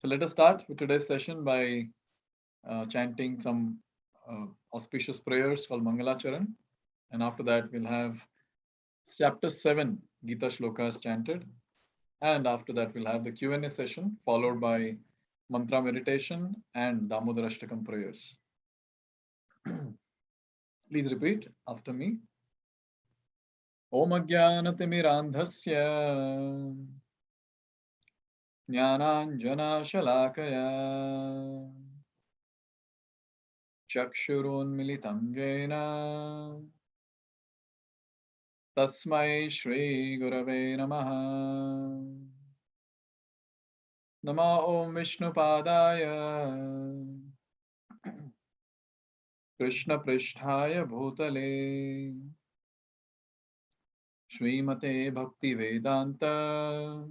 So let us start with today's session by chanting some auspicious prayers called Mangalacharan. And after that, we'll have chapter 7 Gita Shlokas chanted. And after that, we'll have the Q&A session followed by mantra meditation and Damodarashtakam prayers. Please repeat after me. Om Ajnanatimirandhasya Jnananjana Shalakaya Chakshurunmilitam Jena Tasmai Shri Gurave Namaha. Nama Om Vishnu Padaya Krishna Pristhaya Bhutale Srimate Bhakti Vedanta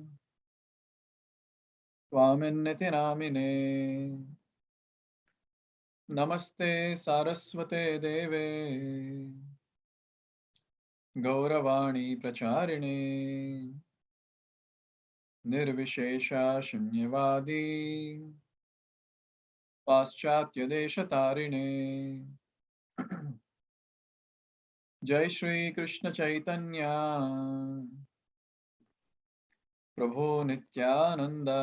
Swaminiti Namine Namaste Saraswate Deve Gauravani Pracharine Nirvishesha Shunyavadi Paschatya Deshatarine Jai Shri Krishna Chaitanya Prabhu Nityananda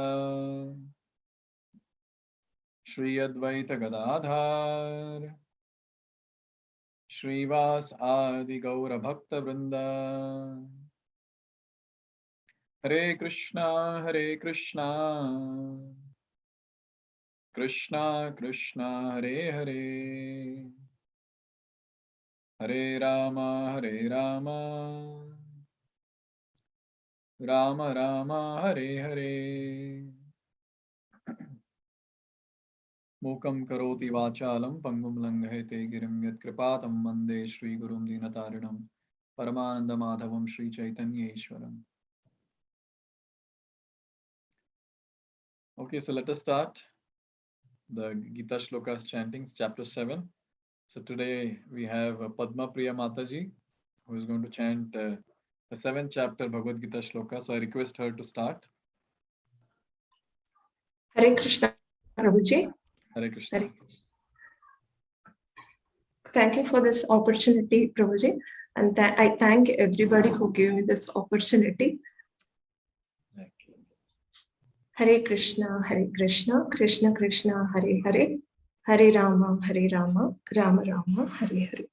Shri Advaita Gadadhar Shrivas Adi Gaura Bhakta Vrinda Hare Krishna Krishna Krishna Hare Hare Hare Rama Rama Rama Hare Hare Mukam karoti vachalam pangum langhete girim yat kripatam vande Shri Gurum Dinatarinam Paramananda Madhavam Shri Chaitanya Ishwaram. Okay, so let us start the Gita Shlokas chanting, chapter 7. So today we have Padma Priya Mataji, who is going to chant the 7th chapter Bhagavad Gita Shloka. So I request her to start. Hare Krishna, Prabhuji. Hare Krishna. Hare Krishna. Thank you for this opportunity, Prabhuji. And I thank everybody who gave me this opportunity. Hare Krishna, Krishna Krishna, Hare Hare, Hare Rama, Rama Rama, Hare Hare.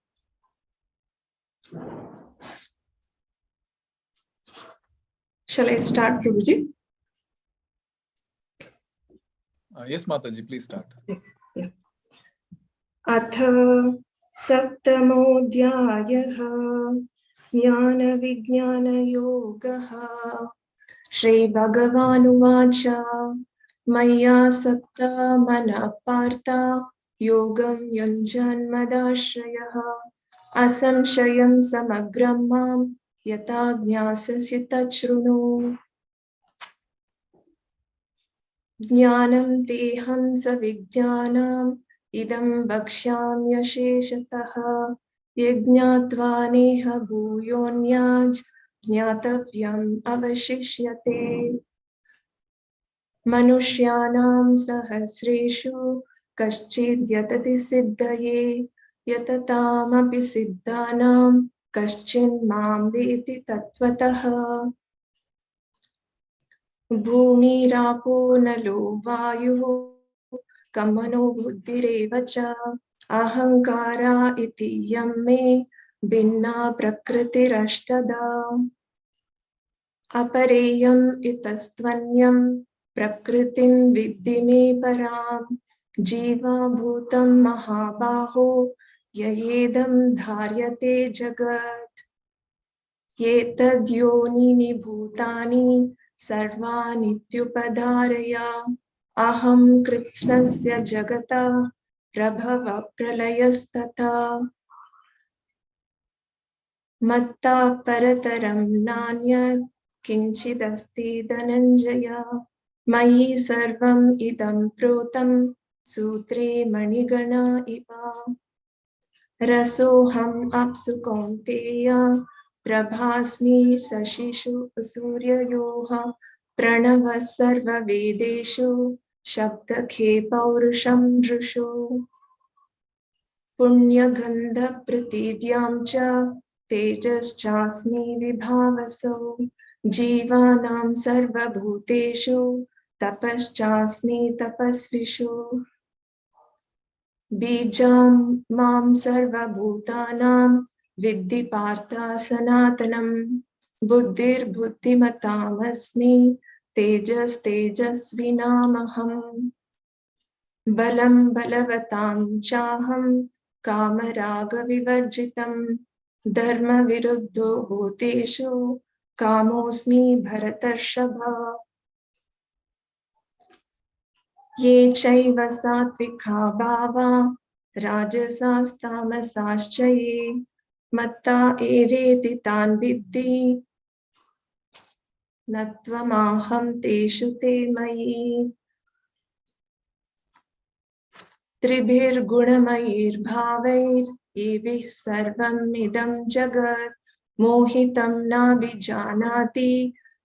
Shall I start, Prabhuji? Yes, Mataji, please start. Yeah. Atha Saptamodhyayah Jnana Vijnana Yogaha Shri Bhagavanuvacha Maya Sapta Mana Partha Yogam Yunjanmadashrayah Asamshayam Samagramam Yata Jnasasya Tachrunu Jnanam Teham Savijnanam Idam Bhakshamya Sheshataha Yajnatva Neha Bhuyonyaj Jnatavyam Avashishyate Manushyanam Sahasreshu Kaschid Yatati Siddhaye Yatatam Api Siddhanam Kaschin Mam Veti Tattvataha Bhumi Rapo Nalo Vayuho Kamano Buddhirevacha Ahankara iti yamme Binna Prakritirashtada Apareyam itastvanyam Prakritim Viddime Param Jiva Bhutam Mahabaho Yayedam Dharyate Jagat Yetad Yonini Bhutani Sarvanityupadaraya Aham Kritsnasya Jagata Prabhava Pralayastata Matta Parataram Nanyat Kinchidasti Dhananjaya Mayi Sarvam Idam Protam Sutre Manigana Iva Rasoham Apsu Kaunteya Prabhasmi Sashishu Surya Yoha Pranava Sarva Vedeshu शब्दखे पौरुषं दृशो पुण्यगन्धपृथिव्यां च तेजश्चास्मि विभावसो जीवानां सर्वभूतेषु तपश्चास्मि तपस्विषु बीजां मां सर्वभूतानां विद्धि पार्थ सनातनं बुद्धिर्बुद्धिमतामस्मि तेजस्तेजस्विनामहम् बलं बलवतां चाहं कामरागविवर्जितं धर्मविरुद्धो भूतेषु कामोऽस्मि भरतर्षभ ये चैव सात्विका भावा राजसास्तामसाश्च ये मत्ता एवेति तान् विद्धि न त्वमाहं तेषु ते मयि त्रिभिर्गुणमयैर्भावैर्येभिः सर्वमिदं जगत् मोहितं नाभिजानाति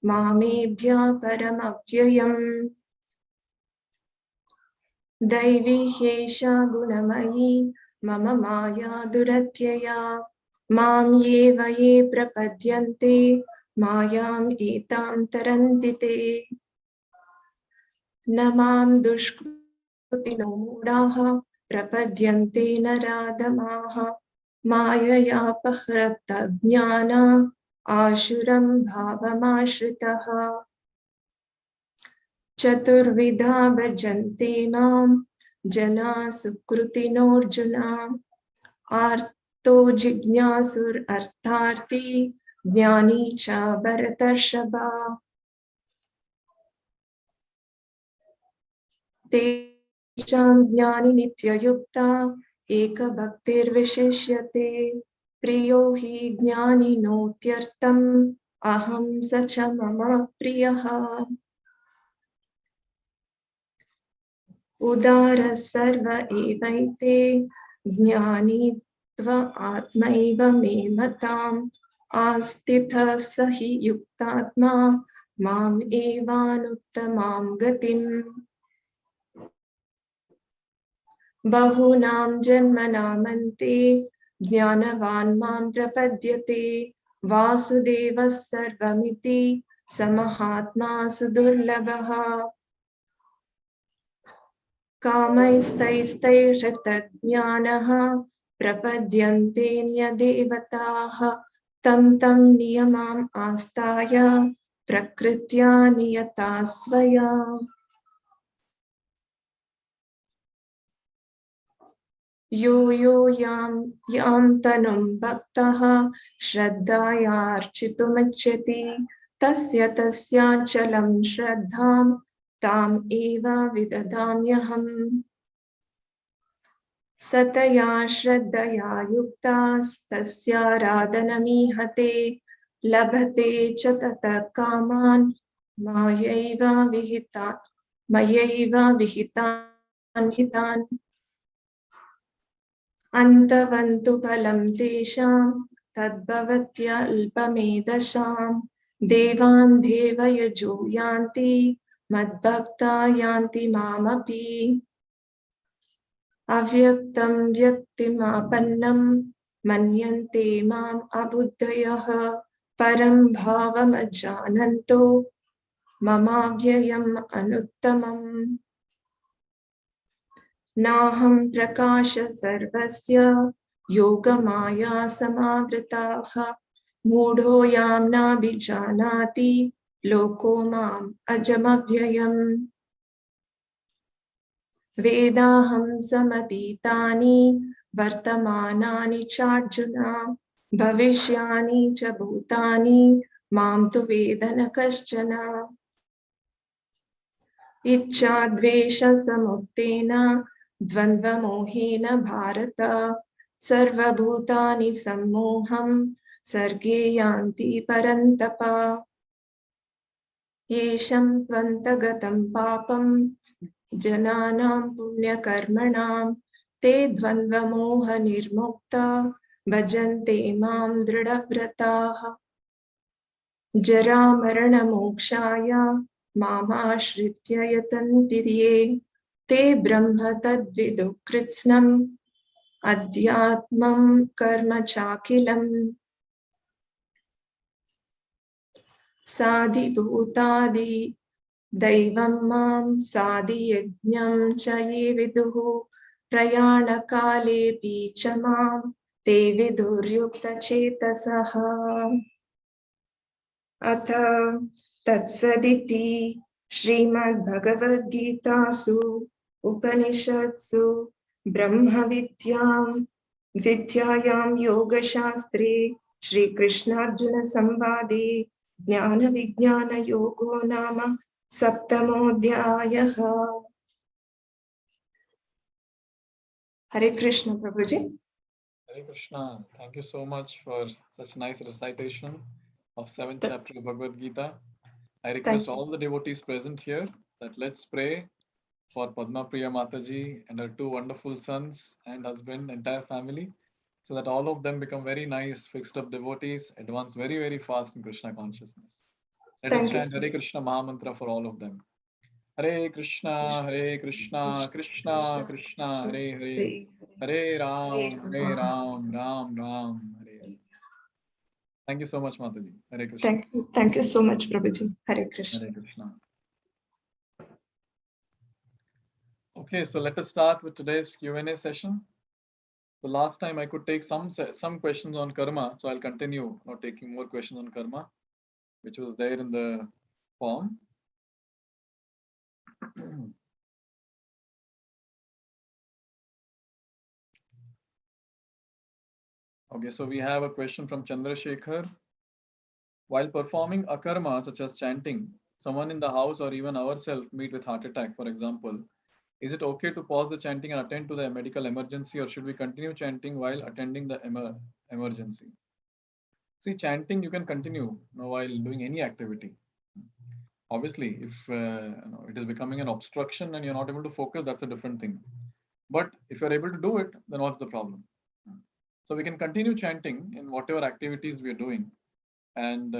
मामेभ्यः परमव्ययम् दैवी ह्येषा गुणमयी मम माया दुरत्यया मां ये प्रपद्यन्ते मायाम् एतां तरन्ति ते न मां दुष्कृतिनो मूढाः प्रपद्यन्ते नराधमाः माययापहृतज्ञान आशुरं भावमाश्रितः चतुर्विधा भजन्ते मां जना सुकृतिनोऽर्जुन आर्तो जिज्ञासुरर्थार्थी ज्ञानी च भरतर्षभ तेषां ज्ञानी नित्ययुक्ता एकभक्तिर्विशिष्यते प्रियो हि ज्ञानिनोत्यर्थम् अहं स च मम प्रियः उदारः सर्व एवैते ज्ञानी त्व आत्मैव मे मताम् आस्थितः स हि युक्तात्मा माम् एवानुत्तमां गतिम् बहूनां जन्मनामन्ते ज्ञानवान् मां प्रपद्यते वासुदेवः सर्वमिति स महात्मा सुदुर्लभः कामैस्तैस्तैर्हृतज्ञानः प्रपद्यन्तेऽन्यदेवताः तं तं नियमाम् आस्ताय प्रकृत्या नियता स्वया यो यो यां तनुं भक्तः श्रद्धयार्चितुमिच्छति तस्य तस्याचलं श्रद्धां ताम् एव विदधाम्यहम् सतया श्रद्धया युक्तास्तस्याराधनमीहते लभते च ततः कामान् मयैव विहितान् हितान् अन्तवन्तु फलं तेषां तद्भवत्यल्पमेधसां देवान् देवयजो यान्ति मद्भक्ता यान्ति मामपि अव्यक्तं व्यक्तिमापन्नं मन्यन्ते माम् अबुद्धयः परं भावमजानन्तो ममाव्ययम् अनुत्तमम् नाहं प्रकाश सर्वस्य योगमाया समावृताः मूढो यां नाभिजानाति लोको माम् अजमव्ययम् वेदाहं समतीतानि वर्तमानानि चार्जुन भविष्यानि च भूतानि मां तु वेद न कश्चन इच्छाद्वेषसमुत्थेन द्वन्द्वमोहेन भारत सर्वभूतानि सम्मोहं सर्गे यान्ति परन्तप येषं त्वन्तगतं पापं जनानां पुण्यकर्मणां ते द्वन्द्वमोहनिर्मुक्ता भजन्ते मां दृढव्रताः जरामरणमोक्षाय मामाश्रित्य यतन्ति ये ते ब्रह्म तद्विदु कृत्स्नम् अध्यात्मं कर्म चाखिलम् साधिभूतादि दैवं मां साधियज्ञं च ये विदुः प्रयाणकालेऽपि च मां ते विदुर्युक्तचेतसः अथ तत्सदिति श्रीमद्भगवद्गीतासु उपनिषत्सु विद्यायां योगशास्त्रे श्रीकृष्णार्जुनसंवादे ज्ञानविज्ञानयोगो नाम सप्तमोऽध्यायः। हरे कृष्ण प्रभुजी। Hare Krishna. Thank you so much for such nice recitation of 7th chapter of Bhagavad Gita. I request all the devotees present here that let's pray for Padma Priya Mataji and her two wonderful sons and husband, entire family, so that all of them become very nice, fixed up devotees, advance very, very fast in Krishna consciousness. Let us chant Hare Krishna Maha Mantra for all of them. Hare Krishna, Krishna Krishna, Hare Hare, Hare Ram, Ram Ram, Hare Hare. Thank you so much, Mataji. Hare Krishna. Thank you so much, Prabhuji. Hare Krishna. Hare Krishna. Okay, so let us start with today's Q&A session. The last time I could take some questions on karma, so I'll continue not taking more questions on karma, which was there in the form. Okay, so we have a question from Chandrasekhar. While performing a karma such as chanting, someone in the house or even ourselves meet with heart attack, for example, is it okay to pause the chanting and attend to the medical emergency, or should we continue chanting while attending the emergency? See, chanting you can continue while doing any activity. Obviously, if it is becoming an obstruction and you're not able to focus, that's a different thing. But if you're able to do it, then what's the problem? So we can continue chanting in whatever activities we are doing. And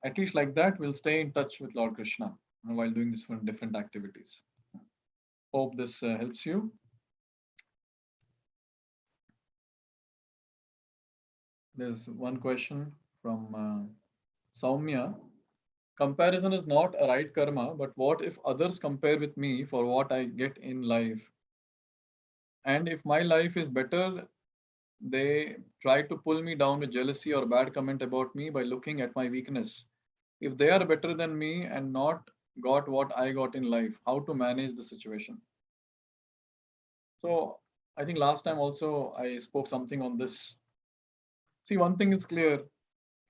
at least like that, we'll stay in touch with Lord Krishna while doing this different activities. Hope this helps you. There's one question from Saumya. Comparison is not a right karma, but what if others compare with me for what I get in life? And if my life is better, they try to pull me down with jealousy or bad comment about me by looking at my weakness. If they are better than me and not got what I got in life, how to manage the situation? So I think last time also I spoke something on this. See, one thing is clear,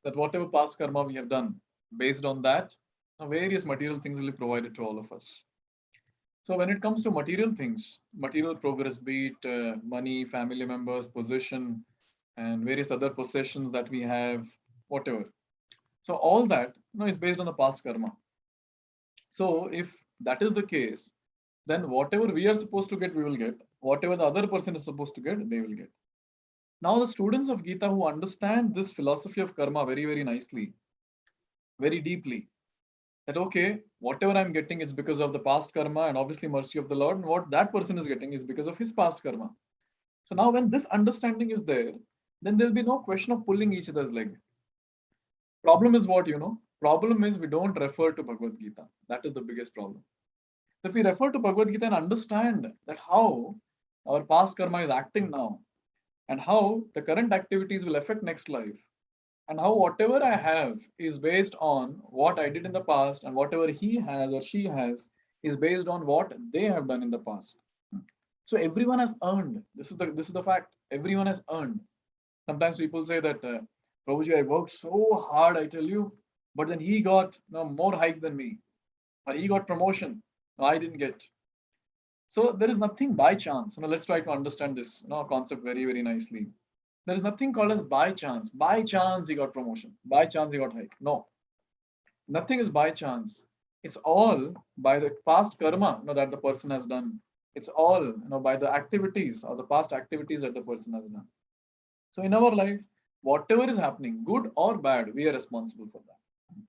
that whatever past karma we have done, based on that, various material things will be provided to all of us. So when it comes to material things, material progress, be it money, family members, position, and various other possessions that we have, whatever. So all that is based on the past karma. So if that is the case, then whatever we are supposed to get, we will get. Whatever the other person is supposed to get, they will get. Now the students of Gita who understand this philosophy of karma very, very nicely, very deeply, that okay, whatever I'm getting is because of the past karma and obviously mercy of the Lord, and what that person is getting is because of his past karma. So now when this understanding is there, then there'll be no question of pulling each other's leg. Problem is what, problem is we don't refer to Bhagavad Gita. That is the biggest problem. So if we refer to Bhagavad Gita and understand that how our past karma is acting now and how the current activities will affect next life, and how whatever I have is based on what I did in the past, and whatever he has or she has is based on what they have done in the past. So everyone has earned. This is the fact. Everyone has earned. Sometimes people say that, Prabhuji, I worked so hard, I tell you, but then he got more hike than me, or he got promotion. No, I didn't get. So there is nothing by chance. Let's try to understand this concept very, very nicely. There is nothing called as by chance. By chance he got promotion. By chance he got hike. No. Nothing is by chance. It's all by the past karma that the person has done. It's all by the activities or the past activities that the person has done. So in our life, whatever is happening, good or bad, we are responsible for that.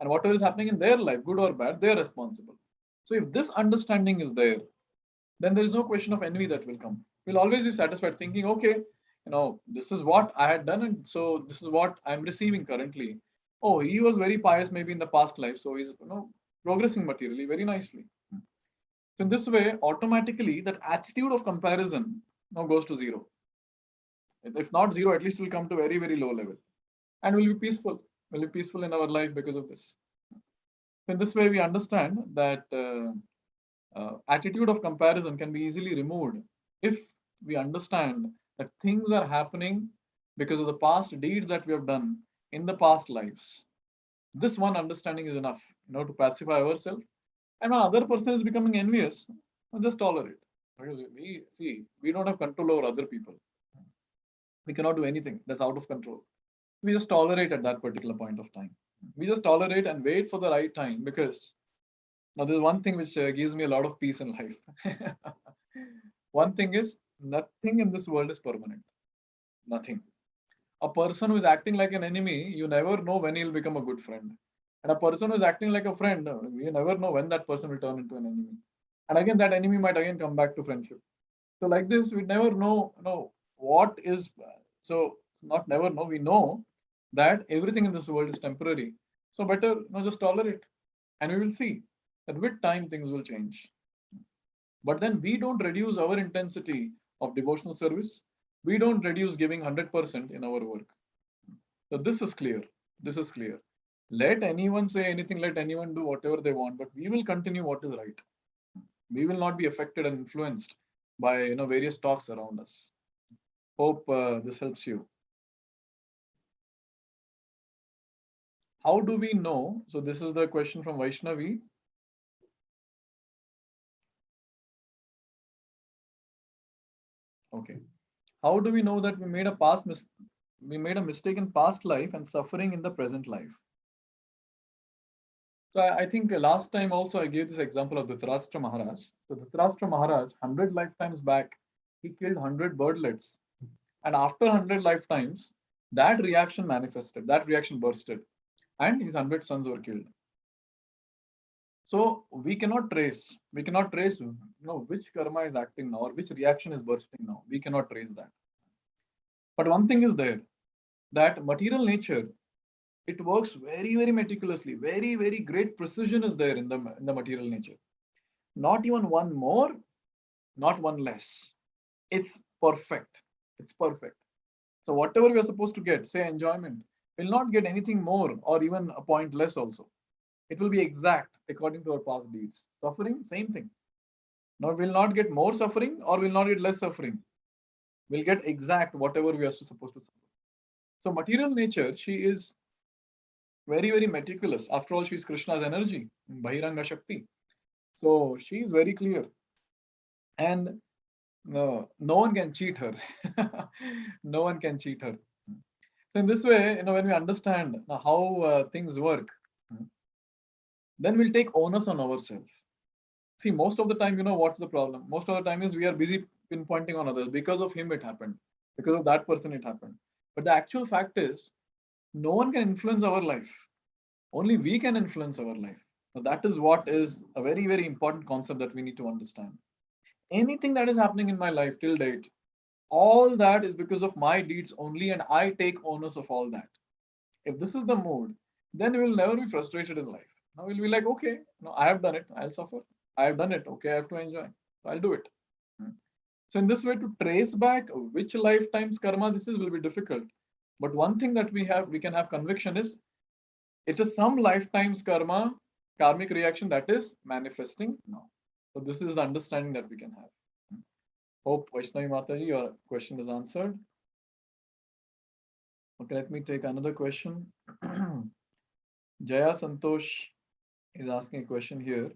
And whatever is happening in their life, good or bad, they are responsible. So if this understanding is there, then there is no question of envy that will come. We'll always be satisfied thinking, okay, this is what I had done, and so this is what I'm receiving currently. Oh, he was very pious maybe in the past life, so he's progressing materially very nicely. So in this way, automatically that attitude of comparison now goes to zero. If not zero, at least it will come to very, very low level. And we'll be peaceful. We'll be peaceful in our life because of this. So in this way, we understand that attitude of comparison can be easily removed if we understand that things are happening because of the past deeds that we have done in the past lives. This one understanding is enough, to pacify ourselves. And when other person is becoming envious, just tolerate. Because we don't have control over other people. We cannot do anything that's out of control. We just tolerate at that particular point of time. We just tolerate and wait for the right time, because now there's one thing which gives me a lot of peace in life. One thing is, nothing in this world is permanent. Nothing. A person who is acting like an enemy, you never know when he'll become a good friend. And a person who is acting like a friend, you never know when that person will turn into an enemy. And again, that enemy might again come back to friendship. So like this, we never know what is. So not never know. We know that everything in this world is temporary. So better just tolerate, and we will see that with time things will change. But then we don't reduce our intensity of devotional service. We don't reduce giving 100% in our work. So this is clear. This is clear. Let anyone say anything, let anyone do whatever they want, but we will continue what is right. We will not be affected and influenced by various talks around us. Hope this helps you. How do we know? So this is the question from Vaishnavi. Okay. How do we know that we made a mistake in past life and suffering in the present life? So I think last time also I gave this example of Dhritarashtra Maharaj. So Dhritarashtra Maharaj, 100 lifetimes back, he killed 100 birdlets. And after 100 lifetimes, that reaction manifested, that reaction bursted, and his 100 sons were killed. So we cannot trace which karma is acting now or which reaction is bursting now. We cannot trace that. But one thing is there, that material nature, it works very, very meticulously. Very, very great precision is there in the material nature. Not even one more, not one less. It's perfect. It's perfect. So whatever we are supposed to get, say enjoyment, will not get anything more or even a point less also. It will be exact according to our past deeds. Suffering, same thing. Now we'll not get more suffering or will not get less suffering. We'll get exact whatever we are supposed to suffer. So material nature, she is very, very meticulous. After all, she is Krishna's energy, Bahiranga Shakti. So she is very clear. And no one can cheat her. No one can cheat her. So in this way, when we understand how things work, then we'll take onus on ourselves. See, most of the time, what's the problem? Most of the time is we are busy pinpointing on others. Because of him, it happened. Because of that person, it happened. But the actual fact is, no one can influence our life. Only we can influence our life. So that is what is a very, very important concept that we need to understand. Anything that is happening in my life till date, all that is because of my deeds only, and I take onus of all that. If this is the mood, then we will never be frustrated in life. Now we'll be like, okay, I have done it, I'll suffer. I have done it, okay, I have to enjoy. I'll do it. So in this way, to trace back which lifetime's karma this is will be difficult. But one thing that we can have conviction is, it is some lifetime's karmic reaction that is manifesting now. So this is the understanding that we can have. Hope Vaishnavi Mataji, your question is answered. Okay, let me take another question. Jaya Santosh is asking a question here.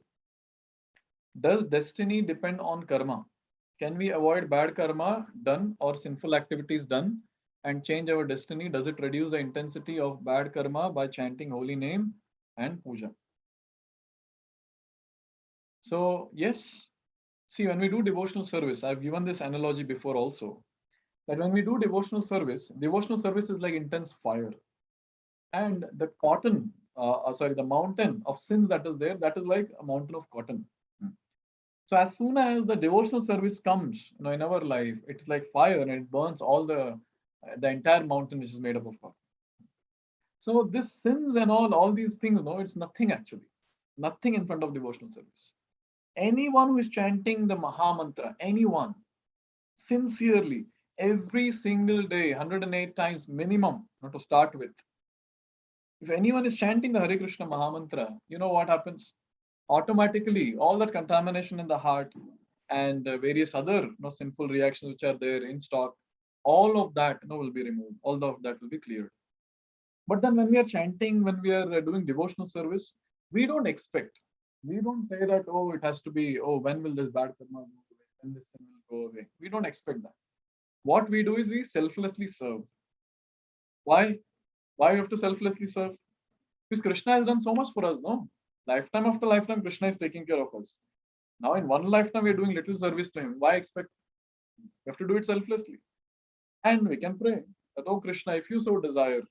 Does destiny depend on karma? Can we avoid bad karma done or sinful activities done and change our destiny? Does it reduce the intensity of bad karma by chanting holy name and puja? So yes, see, when we do devotional service, I've given this analogy before also, that when we do devotional service is like intense fire. And the cotton the mountain of sins that is there, that is like a mountain of cotton. Hmm. So as soon as the devotional service comes, in our life, it's like fire and it burns all the entire mountain which is made up of cotton. So this sins and all these things, no, it's nothing actually, nothing in front of devotional service. Anyone who is chanting the Maha mantra, anyone, sincerely, every single day, 108 times minimum, to start with. If anyone is chanting the Hare Krishna Maha mantra, you know what happens? Automatically, all that contamination in the heart and various other sinful reactions which are there in stock, all of that will be removed. All of that will be cleared. But then when we are chanting, when we are doing devotional service, we don't expect. We don't say that, oh, it has to be, oh, when will this bad karma go away? When this sin will go away? We don't expect that. What we do is we selflessly serve. Why? Why we have to selflessly serve? Because Krishna has done so much for us, no? Lifetime after lifetime, Krishna is taking care of us. Now, in one lifetime, we're doing little service to him. Why expect? We have to do it selflessly. And we can pray that, oh Krishna, if you so desire,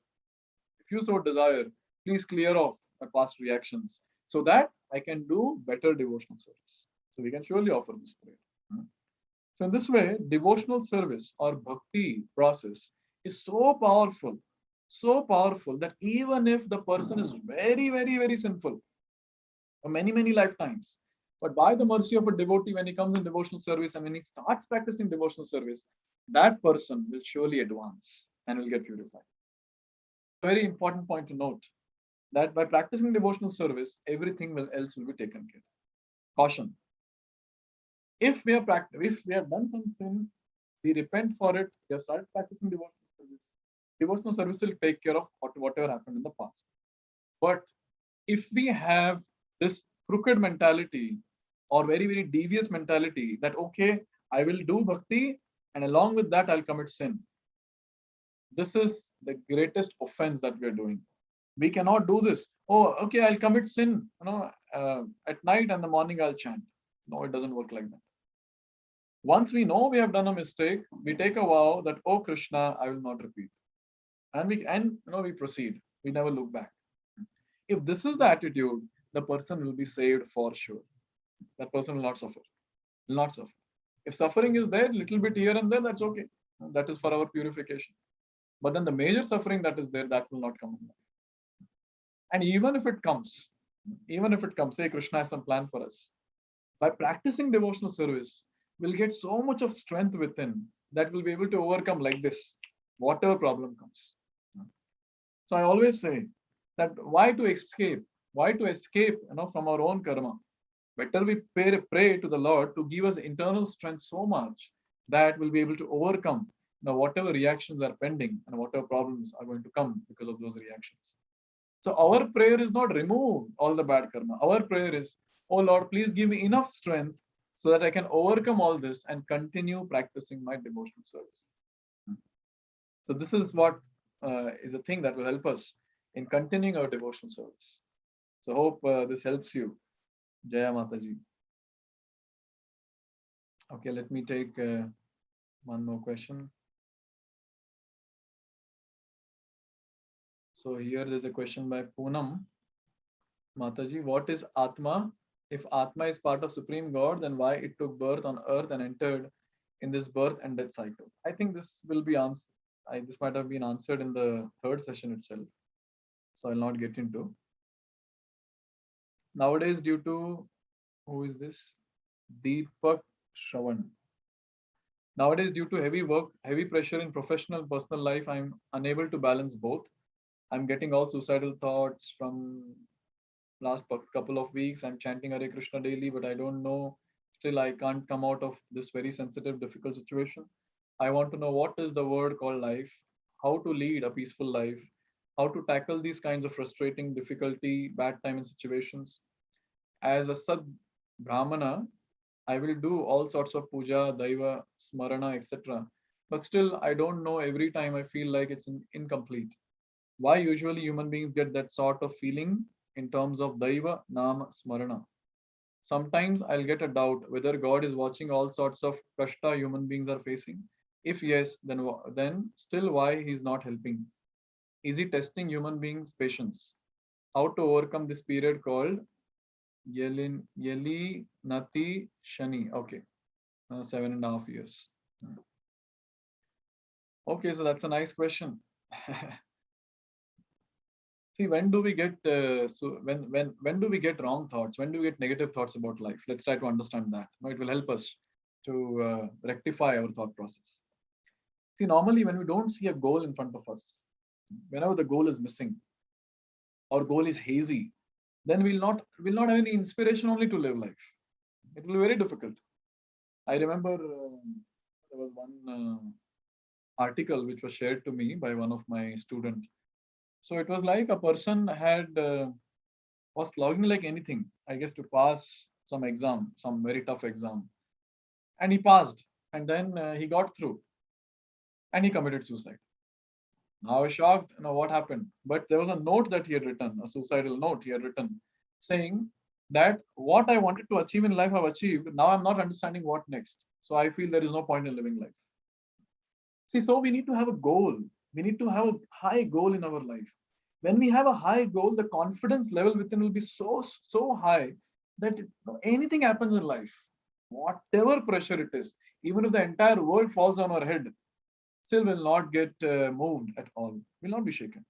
please clear off my past reactions so that I can do better devotional service. So we can surely offer this prayer. So in this way, devotional service or bhakti process is so powerful that even if the person is very, very, very sinful for many, many lifetimes, but by the mercy of a devotee, when he comes in devotional service and when he starts practicing devotional service, that person will surely advance and will get purified. Very important point to note that by practicing devotional service, everything else will be taken care of. Caution. If we have done some sin, we repent for it, we have started practicing devotional service. Devotional service will take care of whatever happened in the past. But if we have this crooked mentality or very, very devious mentality that, okay, I will do bhakti and along with that I'll commit sin. This is the greatest offense that we are doing. We cannot do this. Oh, okay, I'll commit sin, at night and the morning I'll chant. No, it doesn't work like that. Once we know we have done a mistake, we take a vow that, oh Krishna, I will not repeat. And we proceed. We never look back. If this is the attitude, the person will be saved for sure. That person will not suffer. Will not suffer. If suffering is there, little bit here and there, that's okay. That is for our purification. But then the major suffering that is there, that will not come in life. And even if it comes, say Krishna has some plan for us. By practicing devotional service, we'll get so much of strength within that we'll be able to overcome like this, whatever problem comes. So I always say that why to escape from our own karma. Better we pray to the Lord to give us internal strength so much that we'll be able to overcome whatever reactions are pending and whatever problems are going to come because of those reactions. So our prayer is not remove all the bad karma. Our prayer is, oh Lord, please give me enough strength so that I can overcome all this and continue practicing my devotional service. So this is what is a thing that will help us in continuing our devotional service. So hope this helps you. Jaya Mataji. Okay, let me take one more question. So here there's a question by Poonam. Mataji, what is Atma? If Atma is part of Supreme God, then why it took birth on earth and entered in this birth and death cycle? I think this will be answered. This might have been answered in the third session itself. So I'll not get into. Nowadays, due to, who is this? Deepak Shravan. Nowadays, due to heavy work, heavy pressure in professional and personal life, I'm unable to balance both. I'm getting all suicidal thoughts from last couple of weeks. I'm chanting Hare Krishna daily, but I don't know. Still, I can't come out of this very sensitive, difficult situation. I want to know what is the word called life, how to lead a peaceful life, how to tackle these kinds of frustrating, difficulty, bad time and situations. As a Sad Brahmana, I will do all sorts of puja, daiva, smarana, etc. But still, I don't know. Every time I feel like it's incomplete. Why usually human beings get that sort of feeling in terms of daiva, nama, smarana? Sometimes I'll get a doubt whether God is watching all sorts of kashta human beings are facing. If yes, then still why he's not helping? Is he testing human beings' patience? how to overcome this period called Yeli Nati Shani. Okay, 7.5 years. Okay, so that's a nice question. See, when do we get when do we get wrong thoughts? When do we get negative thoughts about life? Let's try to understand that. No, it will help us to rectify our thought process. See, normally when we don't see a goal in front of us, whenever the goal is missing or goal is hazy, then we'll not have any inspiration only to live life. It will be very difficult. I remember there was one article which was shared to me by one of my students. So it was like a person had was logging like anything, I guess, to pass some exam, some very tough exam, and he passed, and then he got through, and he committed suicide. Now I was shocked, what happened? But there was a note that he had written, a suicidal note he had written, saying that what I wanted to achieve in life I've achieved. Now I'm not understanding what next. So I feel there is no point in living life. See, so we need to have a goal. We need to have a high goal in our life. When we have a high goal, the confidence level within will be so high that anything happens in life, whatever pressure it is, even if the entire world falls on our head, still will not get moved at all, will not be shaken.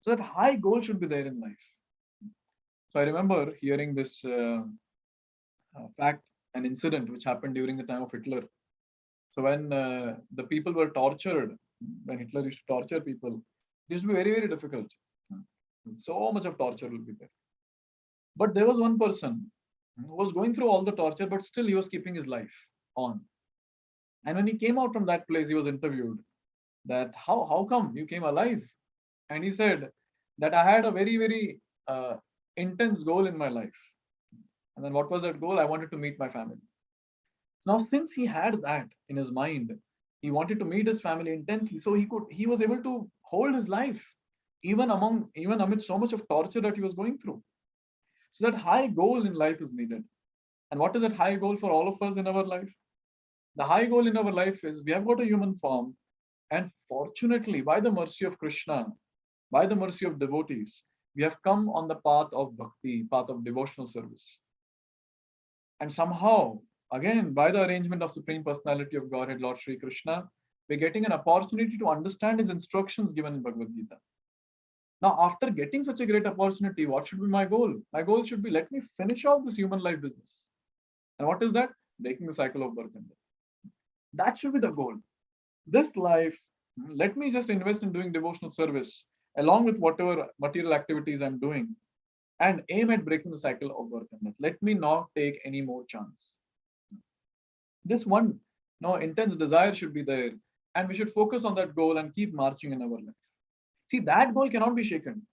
So that high goal should be there in life. So I remember hearing this fact, an incident which happened during the time of Hitler. So when the people were tortured, when Hitler used to torture people, it used to be very, very difficult. So much of torture will be there. But there was one person who was going through all the torture, but still he was keeping his life on. And when he came out from that place, he was interviewed that how come you came alive? And he said that I had a very, very intense goal in my life. And then what was that goal? I wanted to meet my family. Now, since he had that in his mind, he wanted to meet his family intensely. So he was able to hold his life, even amid so much of torture that he was going through. So that high goal in life is needed. And what is that high goal for all of us in our life? The high goal in our life is we have got a human form, and fortunately, by the mercy of Krishna, by the mercy of devotees, we have come on the path of bhakti, path of devotional service. And somehow, again, by the arrangement of Supreme Personality of Godhead, Lord Sri Krishna, we're getting an opportunity to understand his instructions given in Bhagavad Gita. Now, after getting such a great opportunity, what should be my goal? My goal should be let me finish off this human life business. And what is that? Breaking the cycle of birth and death. That should be the goal. This life, let me just invest in doing devotional service along with whatever material activities I'm doing and aim at breaking the cycle of birth and death. Let me not take any more chance. This one, intense desire should be there, and we should focus on that goal and keep marching in our life. See, that goal cannot be shaken.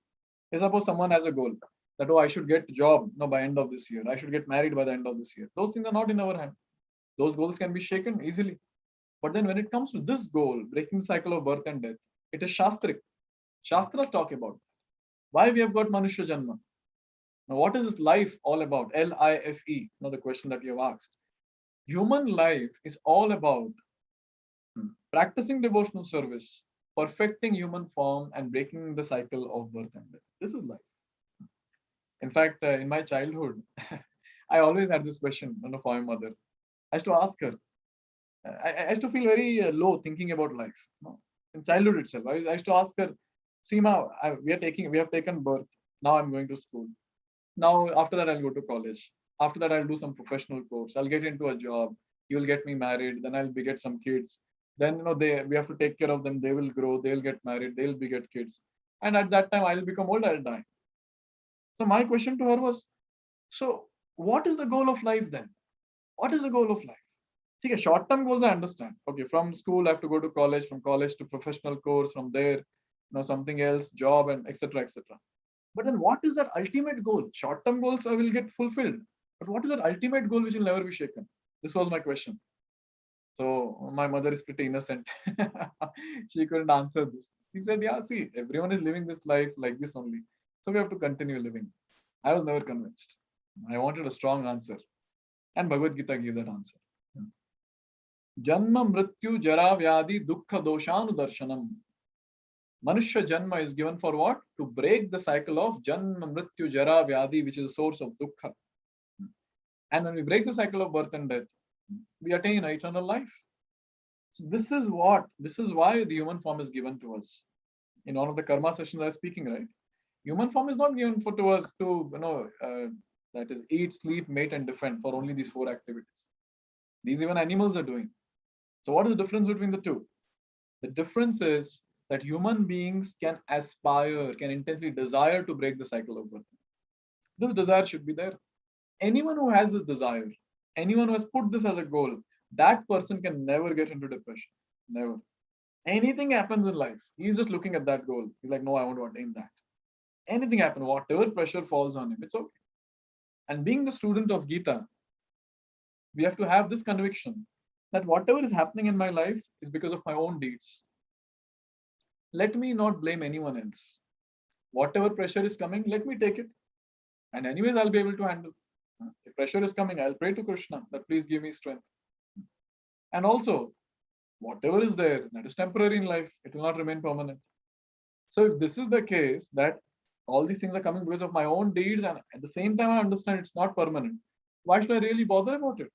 Suppose someone has a goal that, I should get a job by end of this year. I should get married by the end of this year. Those things are not in our hand. Those goals can be shaken easily. But then when it comes to this goal, breaking the cycle of birth and death, it is Shastric. Shastras talk about that. Why we have got Manushya Janma. Now, what is this life all about? Life. Now, the question that you have asked. Human life is all about practicing devotional service, perfecting human form, and breaking the cycle of birth and death. This is life. In fact, in my childhood, I always had this question for my mother. I used to ask her. I used to feel very low thinking about life. In childhood itself, I used to ask her, Seema, we have taken birth. Now I'm going to school. Now after that I'll go to college. After that I'll do some professional course. I'll get into a job. You'll get me married. Then I'll beget some kids. Then we have to take care of them. They will grow. They'll get married. They'll beget kids. And at that time I'll become old. I'll die. So my question to her was, so what is the goal of life then? What is the goal of life? Okay, short-term goals I understand. Okay, from school I have to go to college, from college to professional course, from there, something else, job, and etc. etc. But then what is that ultimate goal? Short-term goals I will get fulfilled. But what is that ultimate goal which will never be shaken? This was my question. So my mother is pretty innocent. She couldn't answer this. She said, yeah, see, everyone is living this life like this only. So we have to continue living. I was never convinced. I wanted a strong answer. And Bhagavad Gita gave that answer. Janma mrityu jara vyadi dukkha doshanu darshanam. Manushya Janma is given for what? To break the cycle of Janma, Mrityu, Jara, Vyadi, which is the source of dukkha. And when we break the cycle of birth and death, we attain eternal life. So this is why the human form is given to us. In one of the karma sessions I was speaking, right? Human form is not given to us to, that is eat, sleep, mate, and defend for only these 4 activities. These even animals are doing. So what is the difference between the two? The difference is that human beings can aspire, can intensely desire to break the cycle of birth. This desire should be there. Anyone who has this desire, anyone who has put this as a goal, that person can never get into depression. Never. Anything happens in life, he's just looking at that goal. He's like, no, I want to attain that. Anything happen, whatever pressure falls on him, it's okay. And being the student of Gita, we have to have this conviction that whatever is happening in my life is because of my own deeds. Let me not blame anyone else. Whatever pressure is coming, let me take it. And anyways, I'll be able to handle. If pressure is coming, I'll pray to Krishna that please give me strength. And also, whatever is there, that is temporary in life, it will not remain permanent. So if this is the case, that all these things are coming because of my own deeds, and at the same time I understand it's not permanent, why should I really bother about it?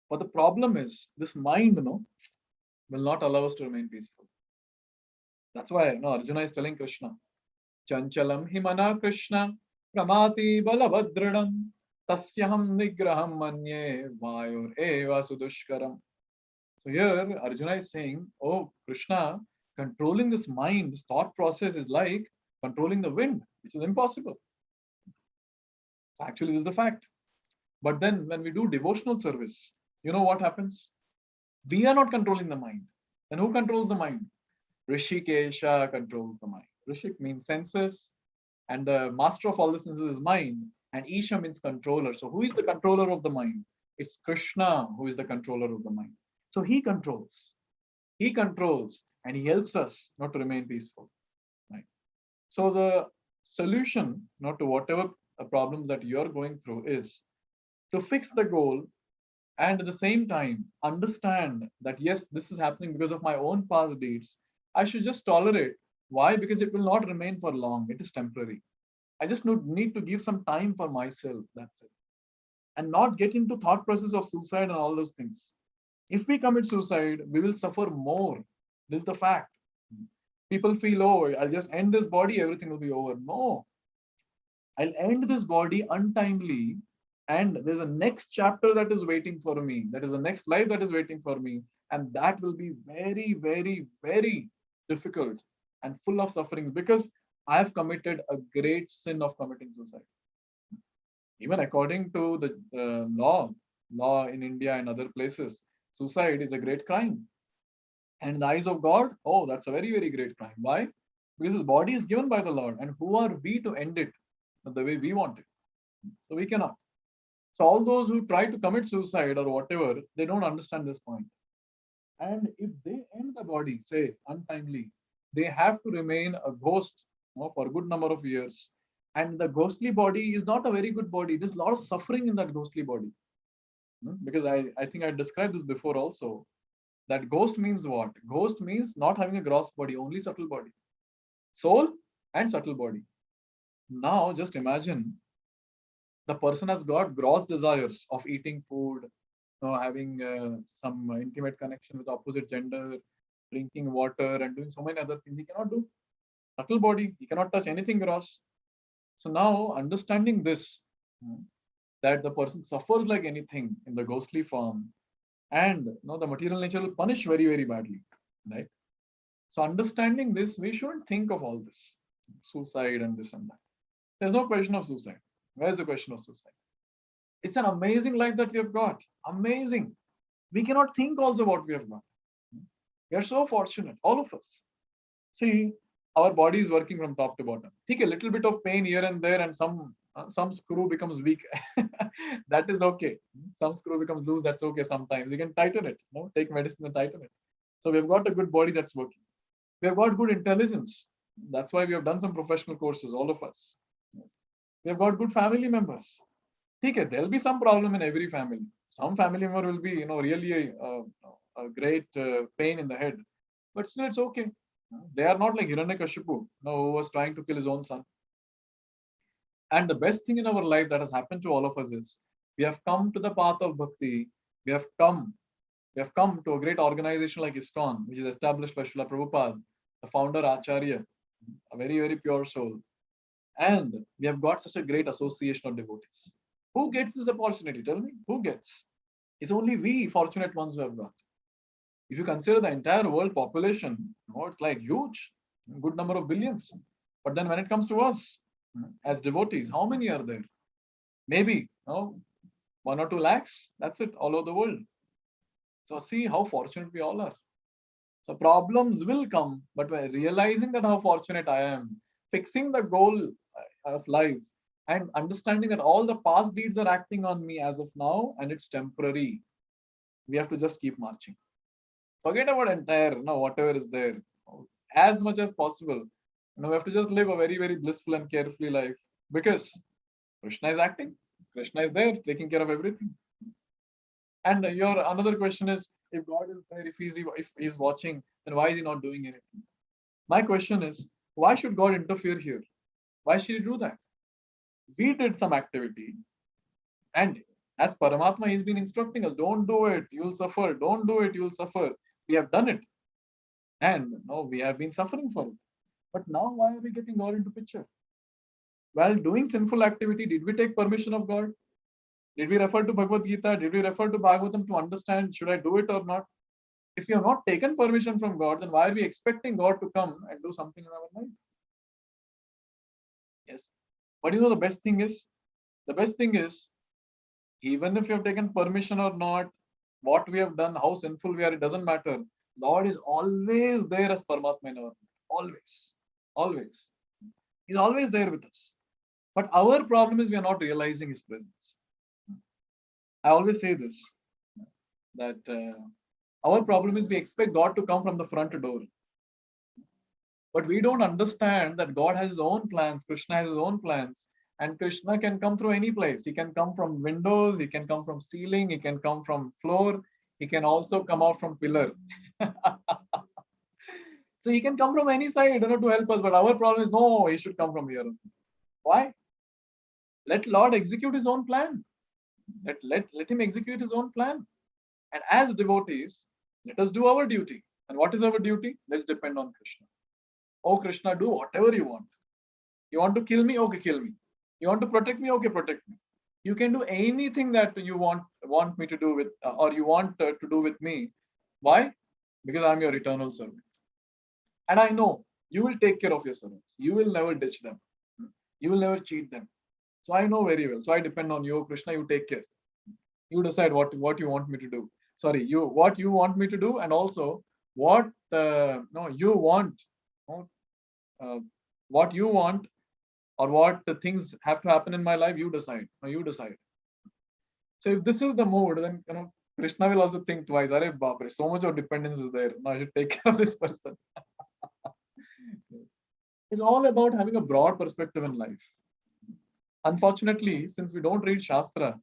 But the problem is, this mind, will not allow us to remain peaceful. That's why Arjuna is telling Krishna, Chanchalam himana Krishna pramati balabhadranam tasyaham nigraham manye vayur eva sudushkaram. So here Arjuna is saying, oh Krishna, controlling this mind, this thought process is like controlling the wind, which is impossible. Actually, this is the fact. But then when we do devotional service, you know what happens? We are not controlling the mind. Then who controls the mind? Rishikesha controls the mind. Rishik means senses, and the master of all the senses is mind, and Isha means controller. So who is the controller of the mind? It's Krishna who is the controller of the mind. So he controls. He controls and he helps us not to remain peaceful. Right? So the solution, not to whatever problems that you're going through, is to fix the goal and at the same time understand that yes, this is happening because of my own past deeds. I should just tolerate. Why? Because it will not remain for long. It is temporary. I just need to give some time for myself. That's it. And not get into thought process of suicide and all those things. If we commit suicide, we will suffer more. This is the fact. People feel, oh, I'll just end this body, everything will be over. No. I'll end this body untimely, and there's a next chapter that is waiting for me. That is the next life that is waiting for me. And that will be very, very, very difficult and full of sufferings because I have committed a great sin of committing suicide. Even according to the law in India and other places, suicide is a great crime. And in the eyes of God, oh, that's a very, very great crime. Why? Because his body is given by the Lord. And who are we to end it the way we want it? So we cannot. So all those who try to commit suicide or whatever, they don't understand this point. And if they end the body, say untimely, they have to remain a ghost for a good number of years. And the ghostly body is not a very good body. There's a lot of suffering in that ghostly body. Because I think I described this before also. That ghost means what? Ghost means not having a gross body, only subtle body. Soul and subtle body. Now just imagine the person has got gross desires of eating food, having some intimate connection with opposite gender, drinking water, and doing so many other things he cannot do. Subtle body, he cannot touch anything gross. So now understanding this, that the person suffers like anything in the ghostly form, and the material nature will punish very, very badly, right? So understanding this, we shouldn't think of all this, suicide and this and that. There's no question of suicide. Where's the question of suicide? It's an amazing life that we have got. Amazing. We cannot think also what we have got. We are so fortunate, all of us. See, our body is working from top to bottom. Take a little bit of pain here and there, and some screw becomes weak. That is okay. Some screw becomes loose. That's okay. Sometimes we can tighten it. Take medicine and tighten it. So we've got a good body that's working. We have got good intelligence. That's why we have done some professional courses, all of us. Yes. We have got good family members. Okay, there'll be some problem in every family. Some family member will be, really a great pain in the head. But still, it's okay. They are not like Hiranyakashipu, who was trying to kill his own son. And the best thing in our life that has happened to all of us is we have come to the path of bhakti. We have come, we have come to a great organization like ISKCON, which is established by Srila Prabhupada, the founder Acharya, a very, very pure soul. And we have got such a great association of devotees. Who gets this opportunity? Tell me, who gets? It's only we fortunate ones who have got. If you consider the entire world population, it's like huge, good number of billions. But then when it comes to us, as devotees, how many are there? Maybe 1 or 2 lakhs. That's it, all over the world. So see how fortunate we all are. So problems will come, but by realizing that how fortunate I am, fixing the goal of life, and understanding that all the past deeds are acting on me as of now, and it's temporary. We have to just keep marching. Forget about entire, whatever is there. As much as possible. We have to just live a very, very blissful and carefree life because Krishna is acting. Krishna is there, taking care of everything. And your another question is, if God is there, if he's watching, then why is he not doing anything? My question is, why should God interfere here? Why should he do that? We did some activity, and as Paramatma, he's been instructing us, don't do it, you'll suffer. Don't do it, you'll suffer. We have done it. And we have been suffering for it. But now why are we getting God into picture? While doing sinful activity, did we take permission of God? Did we refer to Bhagavad Gita? Did we refer to Bhagavatam to understand, should I do it or not? If we have not taken permission from God, then why are we expecting God to come and do something in our life? Yes. But the best thing is? The best thing is, even if you have taken permission or not, what we have done, how sinful we are, it doesn't matter. God is always there as Paramatma in our life. Always. Always. He's always there with us. But our problem is we are not realizing his presence. I always say this, that our problem is we expect God to come from the front door. But we don't understand that God has his own plans, Krishna has his own plans, and Krishna can come through any place. He can come from windows, he can come from ceiling, he can come from floor, he can also come out from pillar. So he can come from any side, to help us. But our problem is, no, he should come from here. Why? Let Lord execute his own plan. Let him execute his own plan. And as devotees, let us do our duty. And what is our duty? Let's depend on Krishna. Oh, Krishna, do whatever you want. You want to kill me? Okay, kill me. You want to protect me? Okay, protect me. You can do anything that you want me to do with, or you want to do with me. Why? Because I'm your eternal servant. And I know you will take care of your servants. You will never ditch them. You will never cheat them. So I know very well. So I depend on you, Krishna. You take care. You decide what you want me to do. Sorry, what you want me to do, and also what you want. What you want, or what things have to happen in my life, you decide. You decide. So if this is the mood, then Krishna will also think twice. Arey baapre, so much of dependence is there. Now I should take care of this person. It's all about having a broad perspective in life. Unfortunately, since we don't read Shastra,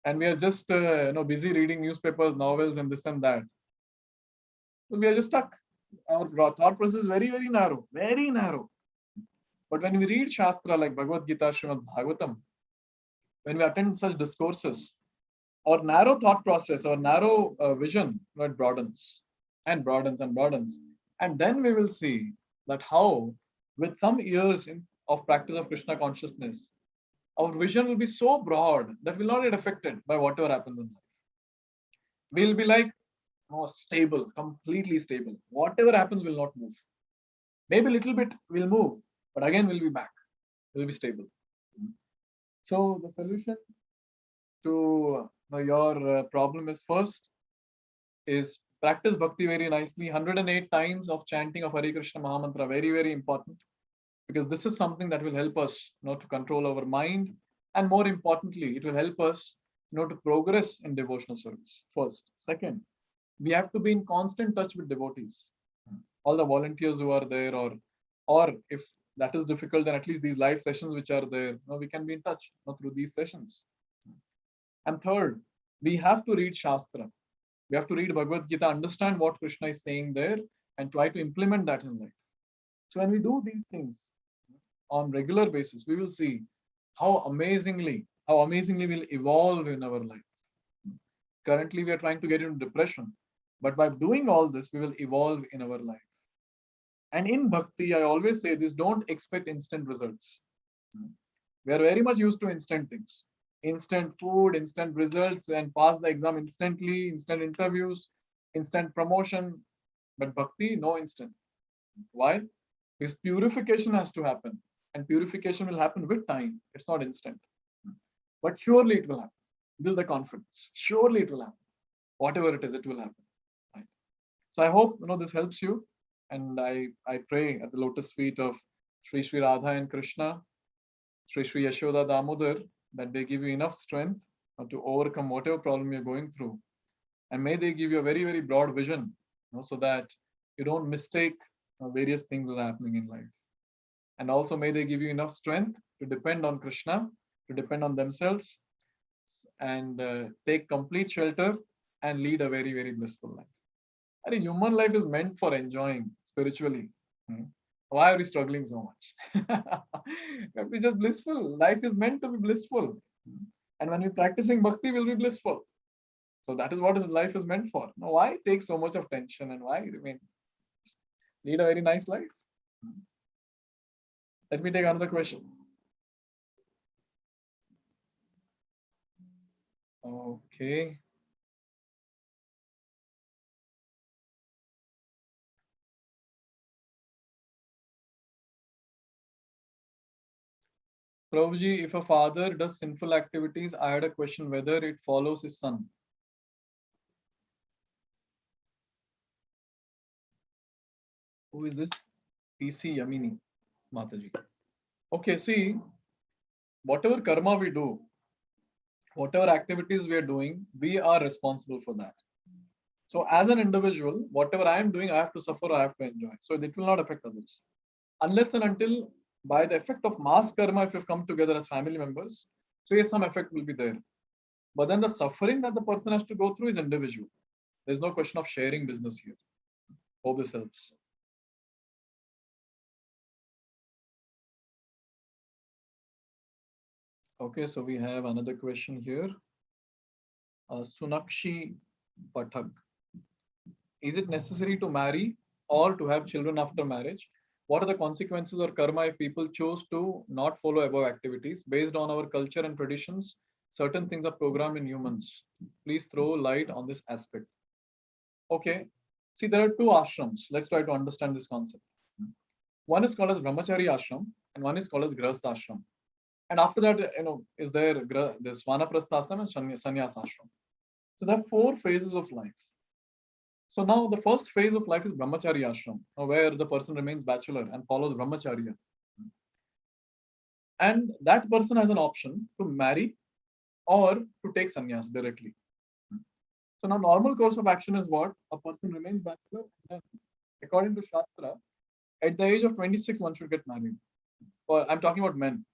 and we are just busy reading newspapers, novels, and this and that, so we are just stuck. Our thought process is very, very narrow, very narrow. But when we read Shastra like Bhagavad Gita, Srimad Bhagavatam, when we attend such discourses, our narrow thought process, our narrow vision, it broadens and broadens and broadens. And then we will see that how, with some years of practice of Krishna consciousness, our vision will be so broad that we'll not get affected by whatever happens in life. We'll be like stable, completely stable. Whatever happens will not move. Maybe a little bit will move, but again we'll be back. We'll be stable. So the solution to your problem is, first is practice bhakti very nicely. 108 times of chanting of Hare Krishna Maha Mantra, very, very important, because this is something that will help us to control our mind, and more importantly, it will help us to progress in devotional service. First. Second, we have to be in constant touch with devotees, all the volunteers who are there, or if that is difficult, then at least these live sessions which are there, we can be in touch through these sessions. And third, we have to read Shastra. We have to read Bhagavad Gita, understand what Krishna is saying there, and try to implement that in life. So when we do these things on regular basis, we will see how amazingly we'll evolve in our life. Currently, we are trying to get into depression, but by doing all this, we will evolve in our life. And in bhakti, I always say this: don't expect instant results. We are very much used to instant things, instant food, instant results, and pass the exam instantly, instant interviews, instant promotion. But bhakti, no instant. Why? Because purification has to happen, and purification will happen with time. It's not instant, but surely it will happen. This is the confidence. Surely it will happen. Whatever it is, it will happen. Right? So I hope this helps you, and I pray at the lotus feet of Sri Radha and Krishna, Sri Yashoda Damodar, that they give you enough strength to overcome whatever problem you're going through, and may they give you a very very broad vision, so that you don't mistake various things that are happening in life. And also may they give you enough strength to depend on Krishna, to depend on themselves, and take complete shelter and lead a very very blissful life. I think human life is meant for enjoying spiritually. Why are we struggling so much? We're just blissful. Life is meant to be blissful. And when we're practicing bhakti, we'll be blissful. So that is what life is meant for. Now, why take so much of tension, and why lead a very nice life? Let me take another question. Okay. Prabhuji, if a father does sinful activities, I had a question whether it follows his son. Who is this? PC Yamini Mataji. Okay, see, whatever karma we do, whatever activities we are doing, we are responsible for that. So as an individual, whatever I am doing, I have to suffer, I have to enjoy. So it will not affect others. Unless and until by the effect of mass karma, if you've come together as family members, so yes, some effect will be there. But then the suffering that the person has to go through is individual. There's no question of sharing business here. Hope this helps. Okay, so we have another question here. Sunakshi Pathak. Is it necessary to marry or to have children after marriage? What are the consequences or karma if people choose to not follow above activities? Based on our culture and traditions, certain things are programmed in humans. Please throw light on this aspect. Okay, see, there are two ashrams. Let's try to understand this concept. One is called as Brahmacari Ashram, and one is called as Grahastha Ashram. And after that, is there this Vanaprastha Ashram and Sannyas Ashram. So there are four phases of life. So now the first phase of life is Brahmacari Ashram, where the person remains bachelor and follows Brahmacharya. And that person has an option to marry or to take sannyas directly. So now normal course of action is what? A person remains bachelor, and according to Shastra, at the age of 26, one should get married. Or I'm talking about men.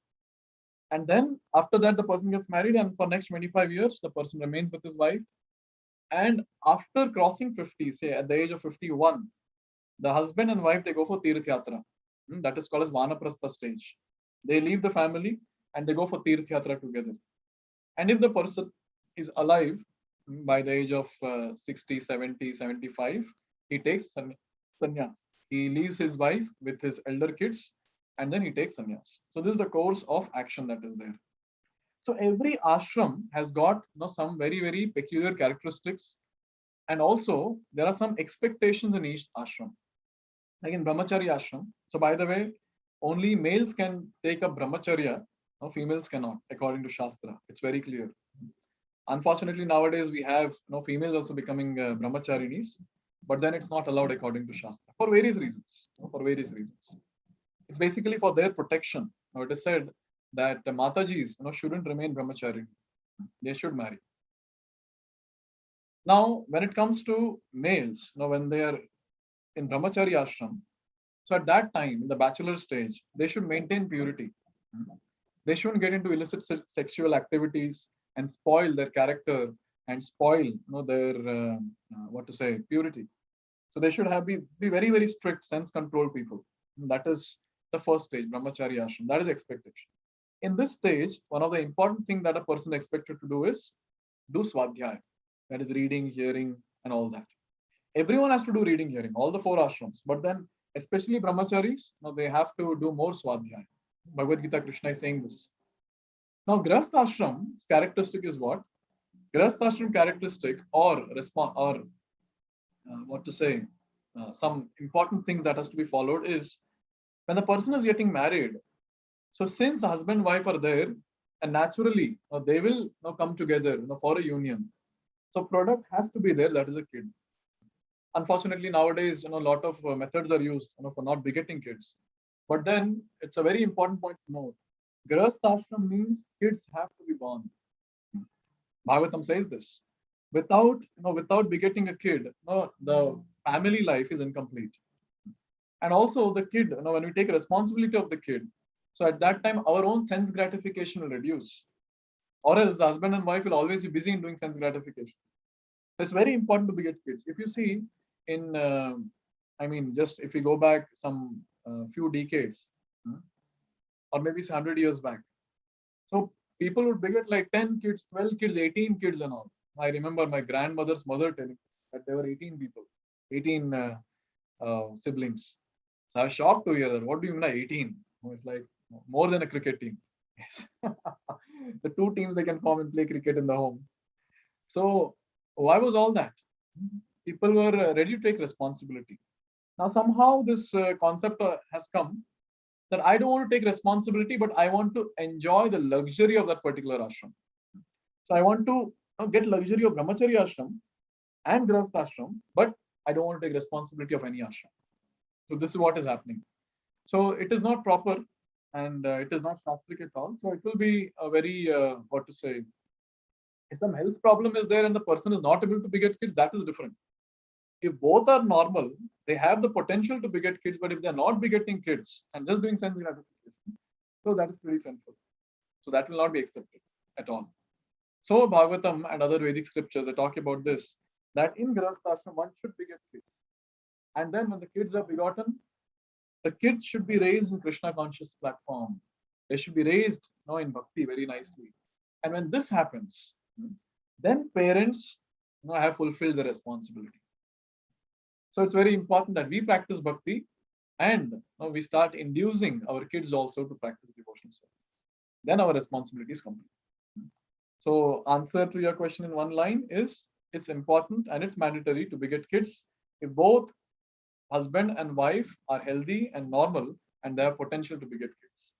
And then after that, the person gets married, and for next 25 years, the person remains with his wife. And after crossing 50, say at the age of 51, the husband and wife, they go for Tirth Yatra. That is called as Vanaprastha stage. They leave the family and they go for Tirth Yatra together. And if the person is alive by the age of 60, 70, 75, he takes sannyas. He leaves his wife with his elder kids and then he takes sannyas. So this is the course of action that is there. So every ashram has got some very, very peculiar characteristics. And also there are some expectations in each ashram. Like in Brahmacari Ashram. So by the way, only males can take up Brahmacharya, females cannot, according to Shastra. It's very clear. Unfortunately, nowadays we have females also becoming brahmacharinis, but then it's not allowed according to Shastra for various reasons. For various reasons, it's basically for their protection. It is said that Matajis shouldn't remain brahmachari; they should marry. Now, when it comes to males, when they are in Brahmachari ashram, so at that time, in the bachelor stage, they should maintain purity. They shouldn't get into illicit sexual activities and spoil their character and spoil their purity. So they should be very, very strict, sense control people. And that is the first stage, Brahmacari Ashram. That is expectation. In this stage, one of the important things that a person is expected to do is do swadhyaya. That is reading, hearing, and all that. Everyone has to do reading, hearing, all the four ashrams. But then, especially brahmacharis, they have to do more swadhyaya. Bhagavad Gita, Krishna is saying this. Now, Grahastha Ashram's characteristic is what? Grahastha Ashram characteristic or what to say, some important things that has to be followed is when the person is getting married. So since husband and wife are there, and naturally they will come together for a union. So product has to be there. That is a kid. Unfortunately, nowadays, a lot of methods are used, for not begetting kids. But then it's a very important point to note. Grahastha Ashram means kids have to be born. Bhagavatam says this. Without begetting a kid, the family life is incomplete. And also the kid, when we take responsibility of the kid, so at that time our own sense gratification will reduce, or else the husband and wife will always be busy in doing sense gratification. It's very important to beget kids. If you see in, just if we go back some few decades, or maybe 100 years back, so people would beget like 10 kids, 12 kids, 18 kids and all. I remember my grandmother's mother telling that there were 18 people, 18 siblings. So I was shocked to hear that. What do you mean by 18? It's like more than a cricket team. Yes. The two teams they can form and play cricket in the home. So why was all that? People were ready to take responsibility. Now somehow this concept has come that I don't want to take responsibility, but I want to enjoy the luxury of that particular ashram. So I want to get luxury of Brahmacari Ashram and Grahastha Ashram, but I don't want to take responsibility of any ashram. So this is what is happening. So it is not proper, and it is not shastric at all. So it will be a very, what to say, if some health problem is there and the person is not able to beget kids, that is different. If both are normal, they have the potential to beget kids, but if they're not begetting kids and just doing sense gratification, so that is pretty sinful. So that will not be accepted at all. So Bhagavatam and other Vedic scriptures, they talk about this, that in Grahastha Ashram, one should beget kids. And then when the kids are begotten, the kids should be raised in Krishna conscious platform. They should be raised in bhakti very nicely. And when this happens, then parents have fulfilled the responsibility. So it's very important that we practice bhakti and we start inducing our kids also to practice devotional service. Then our responsibility is complete. So answer to your question in one line is, it's important and it's mandatory to beget kids if both husband and wife are healthy and normal and they have potential to beget kids.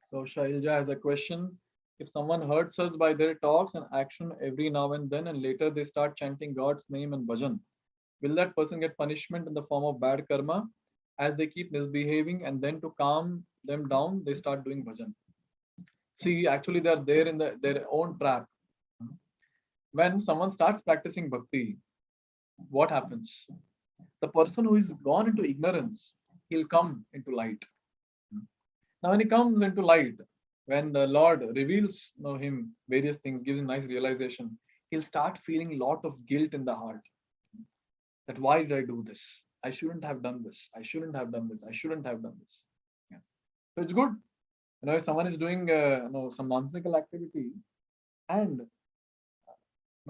So Shailja has a question. If someone hurts us by their talks and action every now and then, and later they start chanting God's name and bhajan, will that person get punishment in the form of bad karma as they keep misbehaving, and then to calm them down, they start doing bhajan? See, actually they are there in their own trap. When someone starts practicing bhakti, what happens? The person who is gone into ignorance, he'll come into light. Now, when he comes into light, when the Lord reveals him various things, gives him nice realization, he'll start feeling a lot of guilt in the heart. That why did I do this? I shouldn't have done this. I shouldn't have done this. I shouldn't have done this. Yes. So it's good. If someone is doing some nonsensical activity and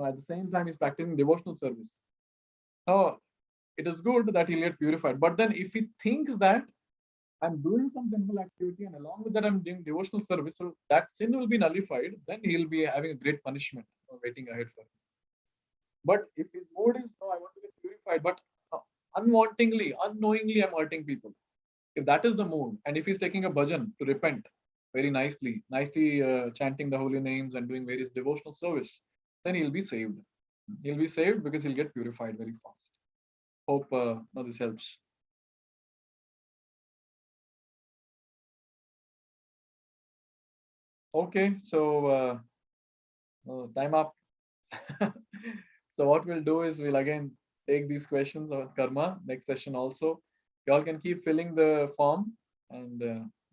at the same time he's practicing devotional service, it is good that he'll get purified. But then if he thinks that I'm doing some sinful activity and along with that I'm doing devotional service, so that sin will be nullified, then he'll be having a great punishment waiting ahead for him. But if his mood is, no, I want to get purified, but unwantingly, unknowingly, I'm hurting people. If that is the mood, and if he's taking a bhajan to repent very nicely chanting the holy names and doing various devotional service, then he'll be saved. He'll be saved because he'll get purified very fast. Hope this helps. Okay, so time up. So what we'll do is we'll again take these questions of karma next session also. You all can keep filling the form and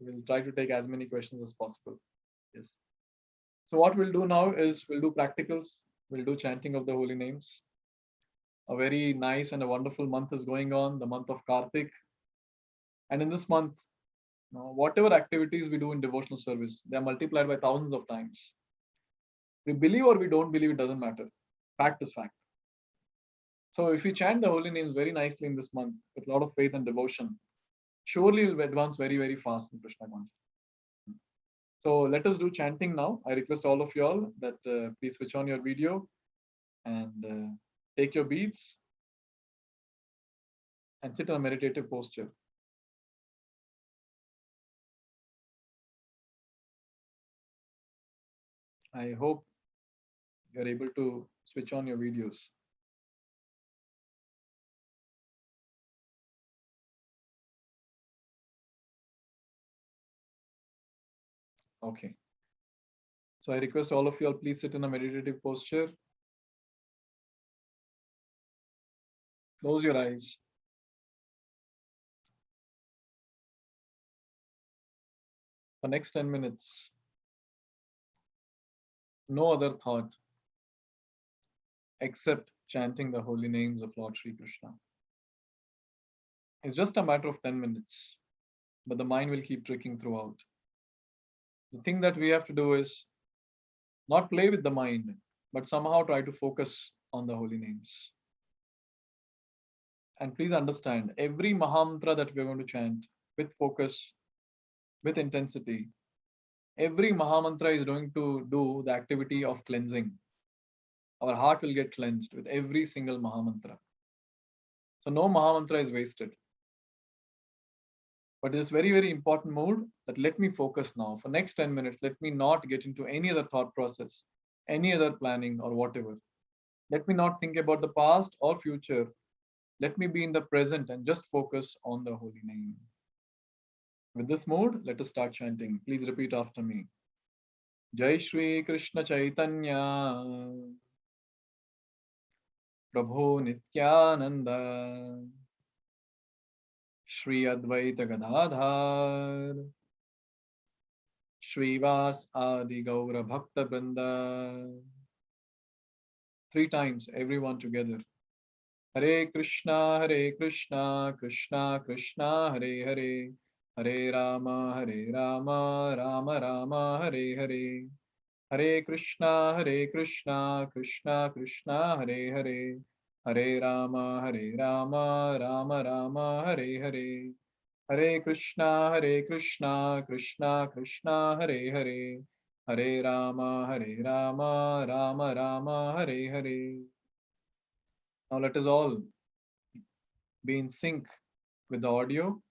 we'll try to take as many questions as possible. Yes. So what we'll do now is we'll do practicals. we'll do chanting of the holy names. A very nice and a wonderful month is going on, the month of Kartik. And in this month, whatever activities we do in devotional service, they are multiplied by thousands of times. We believe or we don't believe, it doesn't matter. Fact is fact. So if we chant the holy names very nicely in this month with a lot of faith and devotion, surely we'll advance very, very fast in Krishna consciousness. So let us do chanting now. I request all of you all that please switch on your video and take your beads and sit in a meditative posture. I hope you're able to switch on your videos. Okay. So I request all of you all please sit in a meditative posture. Close your eyes. For next 10 minutes, no other thought except chanting the holy names of Lord Sri Krishna. It's just a matter of 10 minutes, but the mind will keep tricking throughout. The thing that we have to do is not play with the mind, but somehow try to focus on the holy names. And please understand, every Mahamantra that we're going to chant with focus, with intensity, every Mahamantra is going to do the activity of cleansing. Our heart will get cleansed with every single Mahamantra. So no Mahamantra is wasted. But this very, very important mode that let me focus now. For next 10 minutes, let me not get into any other thought process, any other planning or whatever. Let me not think about the past or future. Let me be in the present and just focus on the holy name. With this mode, let us start chanting. Please repeat after me. Jai Shri Krishna Chaitanya Prabhu Nityananda Shri Advaita Gadadhar Shrivas Adi Gaura Bhakta Brinda. 3 times, everyone together. Hare Krishna, Krishna Krishna, Hare Hare, Hare Rama, Rama Rama, Hare Hare. Hare Krishna, Krishna Krishna, Hare Hare, Hare Rama, Rama Rama, Hare Hare. Hare Krishna, Krishna Krishna, Hare Hare, Hare Rama, Rama Rama, Hare Hare. Now let us all be in sync with the audio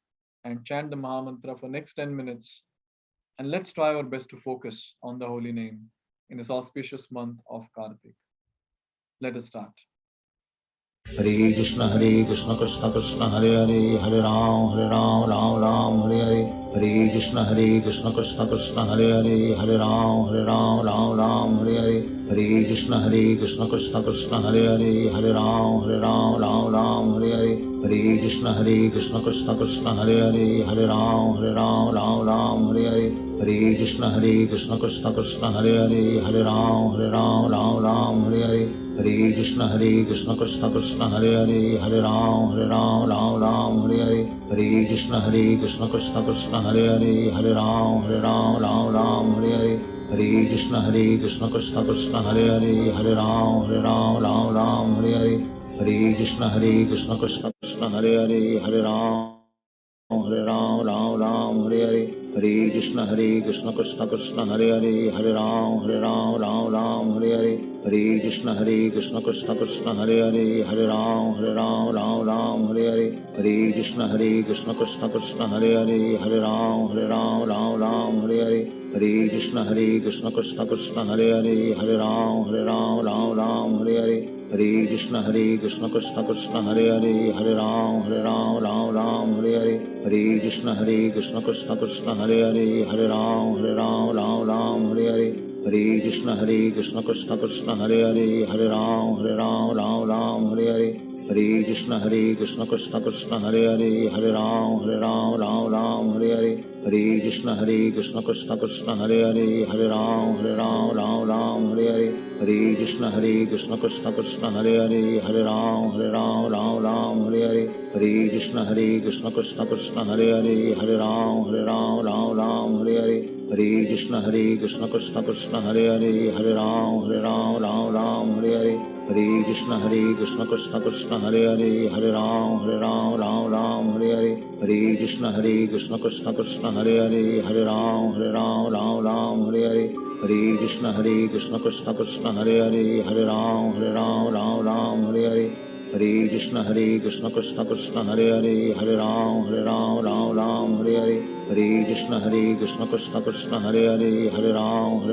and chant the Mahamantra for next 10 minutes. And let's try our best to focus on the holy name in this auspicious month of Kartik. Let us start. Hare Krishna Krishna Krishna Hare Hare, Hare Ram Ram Ram Hare Hare. Hare Krishna Krishna Krishna Hare Hare, Hare Ram Ram Ram Hare Hare. Hare Krishna Krishna Krishna Hare Hare, Hare Ram Ram Hare Hare. Hare Krishna Krishna Krishna Hare Hare, Hare Ram Ram Hare Hare. Hare Krishna Krishna Krishna Hare Hare, Hare Ram Ram Hare Hare. Hare Krishna Krishna Hare Hare, Hare Ram Hare Hare. Hare Krishna Krishna Hare Hare, Hare Ram Hare Hare. Hare Krishna Krishna Hare Hare, Hare Ram Hare Hare. Hare Krishna Krishna Hare Hare, Hare Ram Hare Hare. Hare Krishna Krishna Hare Hare, Hare Ram Hare Hare. Hare Krishna Krishna Hare Hare, Hare Ram Hare Hare. Hare Krishna Krishna Hare Hare, Hare Ram Hare Hare. Hare Krishna Krishna Hare Hare, Hare Ram Hare Hare. Hare Krishna Krishna Hare Hare, Hare Ram Hare Hare. Hare Krishna Krishna Hare Hare, Hare Ram Hare Hare. Hare Krishna Krishna Hare Hare, Hare Ram Hare Hare. Hare Krishna Krishna Krishna Hare Hare, Hare Ram Ram Hare Hare, Hare Krishna Krishna Krishna Hare Hare, Hare Ram Ram Hare Hare, Hare Krishna Krishna Krishna Hare Hare, Hare Ram Ram Hare Hare, Hare Krishna Krishna Krishna Hare Hare, Hare Ram Ram Hare Hare, Hare Krishna Krishna Krishna Hare Hare, Hare Ram Ram Hare Hare, Hare Krishna Krishna Krishna Hare Hare, Hare Ram Ram Hare Hare, Hare Krishna Krishna Krishna Hare Hare, Hare Ram Ram Hare Hare, Hare Krishna Krishna Krishna Hare Hare, Hare Ram Ram Hare Hare, Hare Krishna Krishna Krishna Hare Hare, Hare Ram Ram Hare Hare, Hare Krishna Krishna Krishna Hare Hare, Hare Ram Ram Hare Hare, Hare Krishna Krishna Krishna Hare Hare, Hare Ram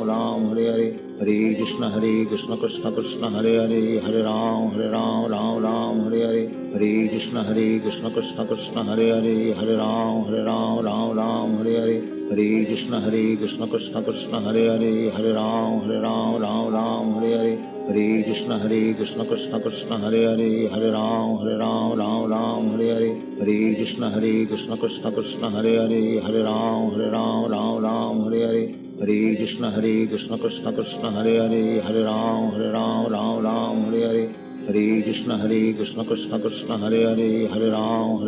Ram Hare Hare, Hare Krishna Krishna Krishna Hare Hare, Hare Ram Ram Hare Hare, Hare Krishna Krishna Krishna Hare Hare, Hare Ram Ram Hare Hare, Hare Krishna Krishna Krishna Hare Hare, Hare Ram Ram Hare Hare, Hare Krishna Krishna Krishna Hare Hare, Hare Ram Ram Hare Hare, Hare Krishna Krishna Krishna Hare Hare, Hare Ram Ram Hare Hare, Hare Krishna Krishna Krishna Hare Hare, Hare Ram Ram Hare Hare, Hare Krishna Krishna Krishna Hare Hare, Hare Ram Ram Hare Hare, Hare Krishna Krishna Krishna Hare Hare, Hare Ram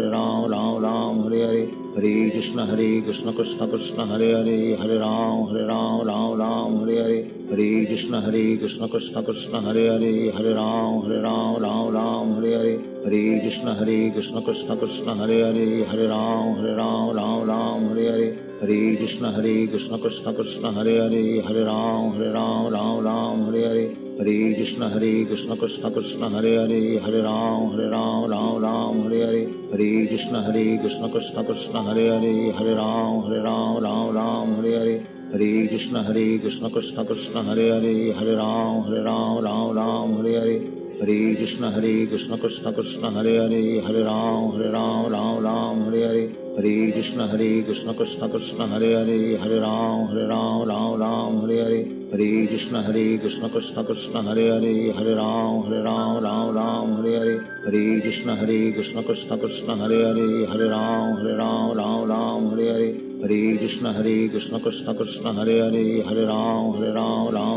Ram Hare Hare, Hare Krishna Krishna Krishna Hare Hare, Hare Ram Ram Hare Hare, Hare Krishna Krishna Krishna Hare Hare, Hare Ram Ram Hare Hare, Hare Krishna Krishna Krishna Hare Hare, Hare Ram Ram Hare Hare, Hare Krishna Krishna Krishna Hare Hare, Hare Ram Ram Hare Hare, Hare Krishna Krishna Krishna Hare Hare, Hare Ram Ram Hare Hare, Hare Krishna Krishna Krishna Hare Hare, Hare Ram Ram Hare Hare, Hare Krishna Krishna Krishna Hare Hare, Hare Ram Ram Hare Hare, Hare Krishna Krishna Krishna Hare Hare, Hare Ram Ram Hare Hare, Hare Krishna Krishna Krishna Hare Hare, Hare Ram Ram Hare Hare, Hare Krishna Krishna Krishna Hare Hare, Hare Ram Ram Hare Hare, Hare Krishna Krishna Krishna Hare Hare, Hare Ram Ram Hare Hare, Hare Krishna Krishna Krishna Hare Hare, Hare Ram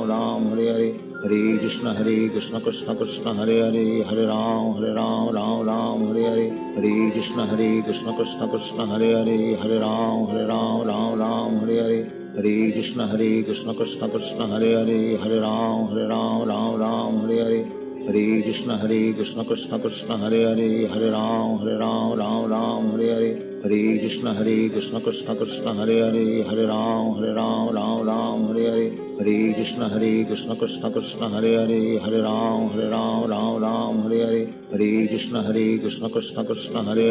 Ram Hare Hare, Hare Krishna Krishna Krishna Hare Hare, Hare Ram Ram Hare Hare, Hare Krishna Krishna Krishna Hare Hare, Hare Ram Ram Hare Hare, Hare Krishna Krishna Krishna Hare Hare, Hare Ram Ram Hare Hare, Hare Krishna Krishna Krishna Hare Hare, Hare Ram Ram Hare Hare, Hare Krishna Krishna Krishna Hare Hare, Hare Ram Ram Hare Hare, Hare Krishna Krishna Krishna Hare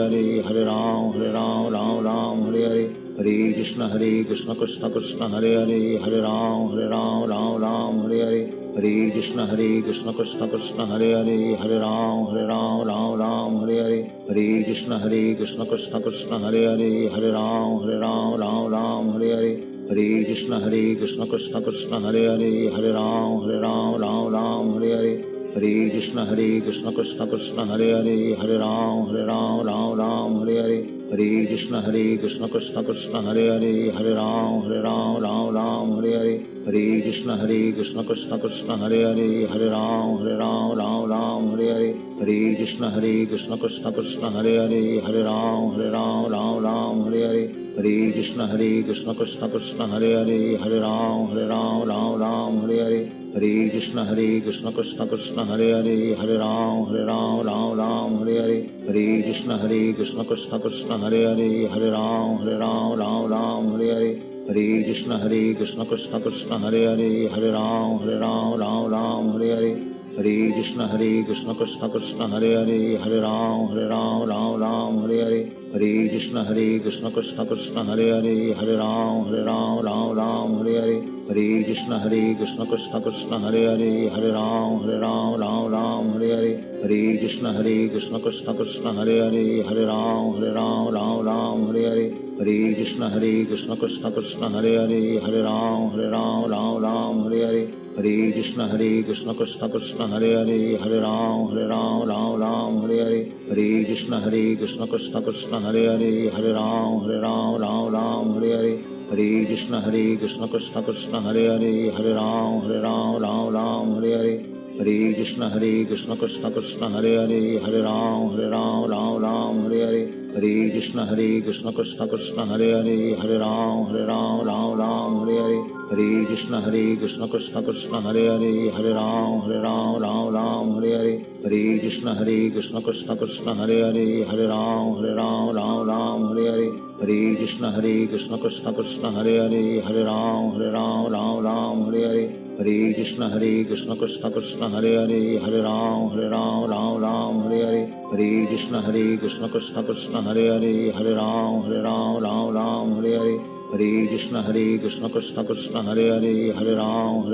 Hare, Hare Ram Ram Hare Hare, Hare Krishna Krishna Krishna Hare Hare, Hare Ram Ram Hare Hare, Hare Krishna Krishna Krishna Hare Hare, Hare Ram Ram Hare Hare, Hare Krishna Krishna Krishna Hare Hare, Hare Ram Ram Hare Hare, Hare Krishna Krishna Krishna Hare Hare, Hare Ram Ram Hare Hare, Hare Krishna Krishna Krishna Hare Hare, Hare Ram Ram Hare Hare, Hare Krishna Krishna Krishna Hare Hare, Hare Ram Ram Hare Hare, Hare Krishna Krishna Krishna Hare Hare, Hare Ram Ram Hare Hare, Hare Krishna Krishna Krishna Hare Hare, Hare Ram Ram Hare Hare, Hare Krishna Krishna Krishna Hare Hare, Hare Ram Ram Hare Hare, Hare Krishna Krishna Krishna Hare Hare, Hare Ram Ram Hare Hare, Hare Krishna Krishna Krishna Hare Hare, Hare Ram Ram Hare Hare, Hare Krishna Krishna Krishna Hare Hare, Hare Ram Ram Hare Hare, Hare Krishna Krishna Krishna Hare Hare, Hare Ram, Ram Ram, Hare Hare. Hare Krishna Krishna Krishna Hare Hare, Hare Ram, Ram Hare Hare. Hare Krishna Krishna Krishna Hare Hare, Hare Ram, Ram Hare Hare. Hare Krishna Krishna Krishna Hare Hare, Hare Ram, Ram Hare Hare. Hare Krishna Krishna Krishna Hare Hare, Hare Ram, Ram Hare Hare. Hare Krishna Krishna Krishna Hare Hare, Hare Ram, Ram Hare Hare. Hare Krishna Krishna Krishna Hare Hare, Hare Ram, Ram Hare Hare. Hare Krishna Krishna Krishna Hare Hare, Hare Ram, Ram Hare Hare. Hare Krishna Krishna Krishna Hare Hare, Hare Ram, Ram Hare Hare. Hare Krishna Krishna Krishna Hare Hare, Hare Ram, Ram Hare Hare. Hare Krishna Krishna Krishna Hare Hare, Hare Ram, Ram Hare Hare. Hare Krishna Krishna Krishna Hare Hare, Hare Ram, Ram Hare Hare. Hare Krishna Krishna Krishna Hare Hare, Hare Ram, Ram Hare Hare. Hare Krishna Krishna Krishna Hare Hare, Hare Ram, Ram Hare Hare. Hare Krishna Krishna Krishna Hare Hare, Hare Ram, Ram Hare Hare. Hare Krishna Krishna Krishna Hare Hare, Hare Ram, Ram Hare Hare. Hare Krishna Krishna Krishna Hare Hare, Hare Ram,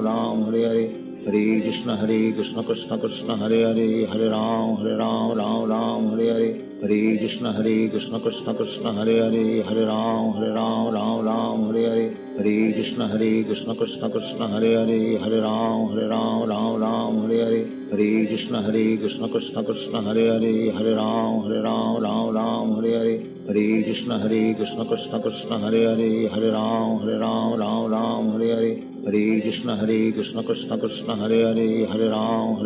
Ram Hare Hare. Hare Krishna Krishna Krishna Hare Hare, Hare Ram, Ram Hare Hare. Hare Krishna Krishna Krishna Hare Hare, Hare Ram, Ram Hare Hare. Hare Krishna Krishna Krishna Hare Hare, Hare Ram, Ram Hare Hare. Hare Krishna Krishna Krishna Hare Hare, Hare Ram, Ram Hare Hare. Hare Krishna Krishna Krishna Hare Hare, Hare Ram, Ram Hare Hare. Hare Krishna Krishna Krishna Hare Hare, Hare Ram, Ram Hare Hare. Hare Krishna Krishna Krishna Hare Hare, Hare Ram,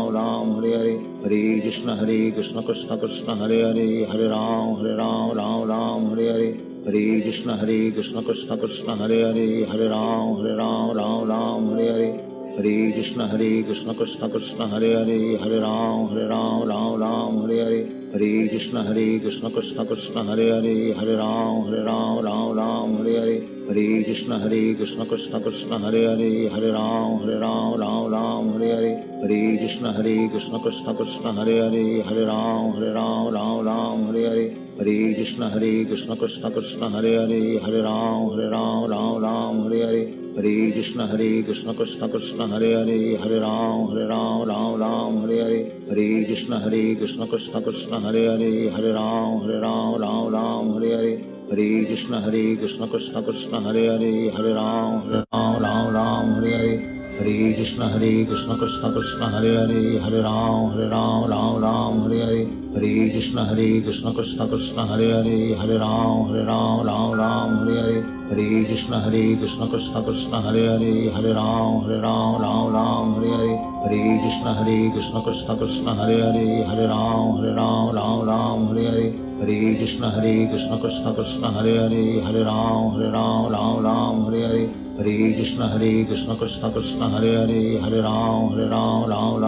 Ram Hare Hare. Hare Krishna Krishna Krishna Hare Hare, Hare Ram, Ram Hare Hare. Hare Krishna Krishna Krishna Hare Hare, Hare Ram, Ram Hare Hare. Hare Krishna Krishna Krishna Hare Hare, Hare Ram, Ram Hare Hare. Hare Krishna Krishna Krishna Hare Hare, Hare Ram, Ram Hare Hare. Hare Krishna Krishna Krishna Hare Hare, Hare Ram, Ram Hare Hare. Hare Krishna Krishna Krishna Hare Hare, Hare Ram, Ram Hare Hare. Hare Krishna Krishna Krishna Hare Hare, Hare Ram, Ram Hare Hare. Hare Krishna Krishna Krishna Hare Hare, Hare Ram, Ram Hare Hare. Hare Krishna Krishna Krishna Hare Hare, Hare Ram, Ram Hare Hare. Hare Krishna Krishna Krishna Hare Hare, Hare Ram, Ram Hare Hare. Hare Krishna Krishna Krishna Hare Hare, Hare Ram, Ram Hare Hare. Hare Krishna Krishna Krishna Hare Hare, Hare Ram, Ram Hare Hare. Hare Krishna Krishna Krishna Hare Hare, Hare Ram, Ram Hare Hare. Hare Krishna Krishna Krishna Hare Hare, Hare Ram,